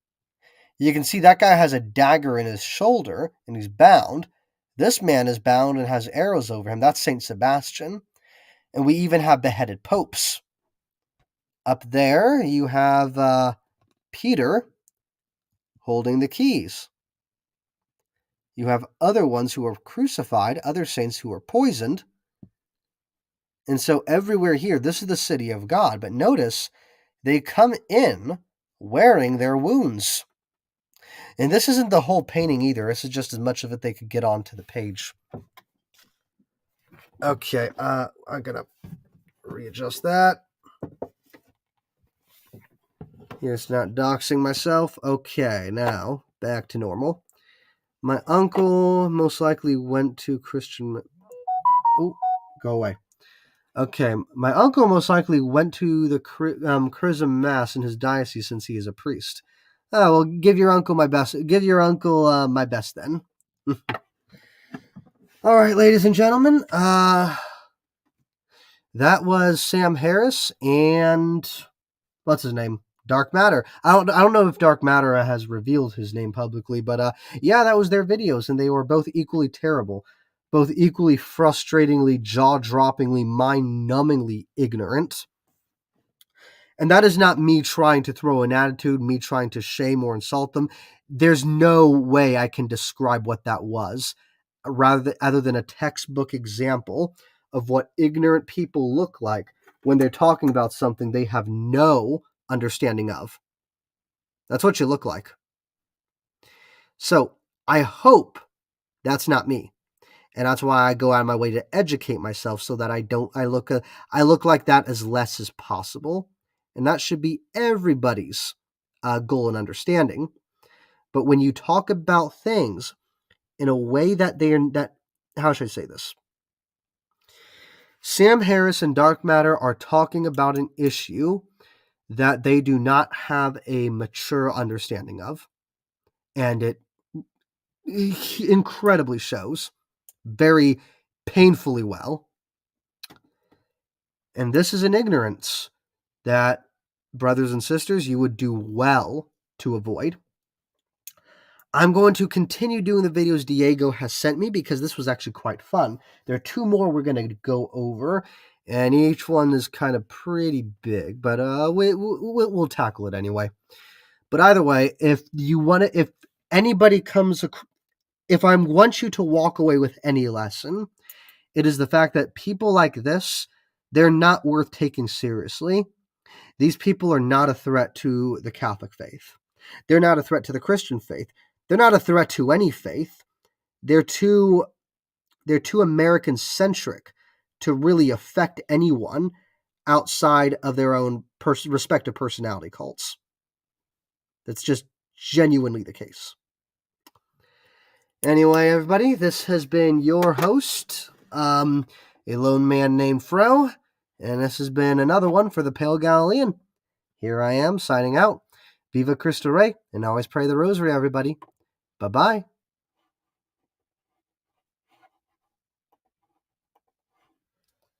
You can see that guy has a dagger in his shoulder, and he's bound. This man is bound and has arrows over him. That's Saint Sebastian. And we even have beheaded popes. Up there, you have Peter holding the keys. You have other ones who are crucified, other saints who are poisoned. And so everywhere here, this is the city of God. But notice, they come in wearing their wounds. And this isn't the whole painting either. This is just as much of it they could get onto the page. Okay, I'm going to readjust that. Here's not doxing myself. Okay, now back to normal. My uncle most likely went to Christian... Oh, go away. Okay, my uncle most likely went to the Chrism Mass in his diocese since he is a priest. Oh, well, give your uncle my best. Give your uncle my best then. All right, ladies and gentlemen. That was Sam Harris and what's his name? Dark Matter. I don't know if Dark Matter has revealed his name publicly, but yeah, that was their videos, and they were both equally terrible, both equally frustratingly, jaw-droppingly, mind-numbingly ignorant. And that is not me trying to throw an attitude, me trying to shame or insult them. There's no way I can describe what that was, other than a textbook example of what ignorant people look like when they're talking about something they have no understanding of. That's what you look like. So I hope that's not me. And that's why I go out of my way to educate myself so that I look like that as less as possible. And that should be everybody's goal and understanding. But when you talk about things in a way how should I say this? Sam Harris and Dark Matter are talking about an issue that they do not have a mature understanding of. And it incredibly shows, very painfully well. And this is an ignorance that, brothers and sisters, you would do well to avoid. I'm going to continue doing the videos Diego has sent me because this was actually quite fun. There are two more we're going to go over, and each one is kind of pretty big, but we'll tackle it anyway. But either way, if I want you to walk away with any lesson, it is the fact that people like this, they're not worth taking seriously. These people are not a threat to the Catholic faith. They're not a threat to the Christian faith. They're not a threat to any faith. They're too American-centric to really affect anyone outside of their own respective personality cults. That's just genuinely the case. Anyway, everybody, this has been your host, a lone man named Fro, and this has been another one for the Pale Galilean. Here I am, signing out. Viva Cristo Rey, and always pray the rosary, everybody. Bye-bye.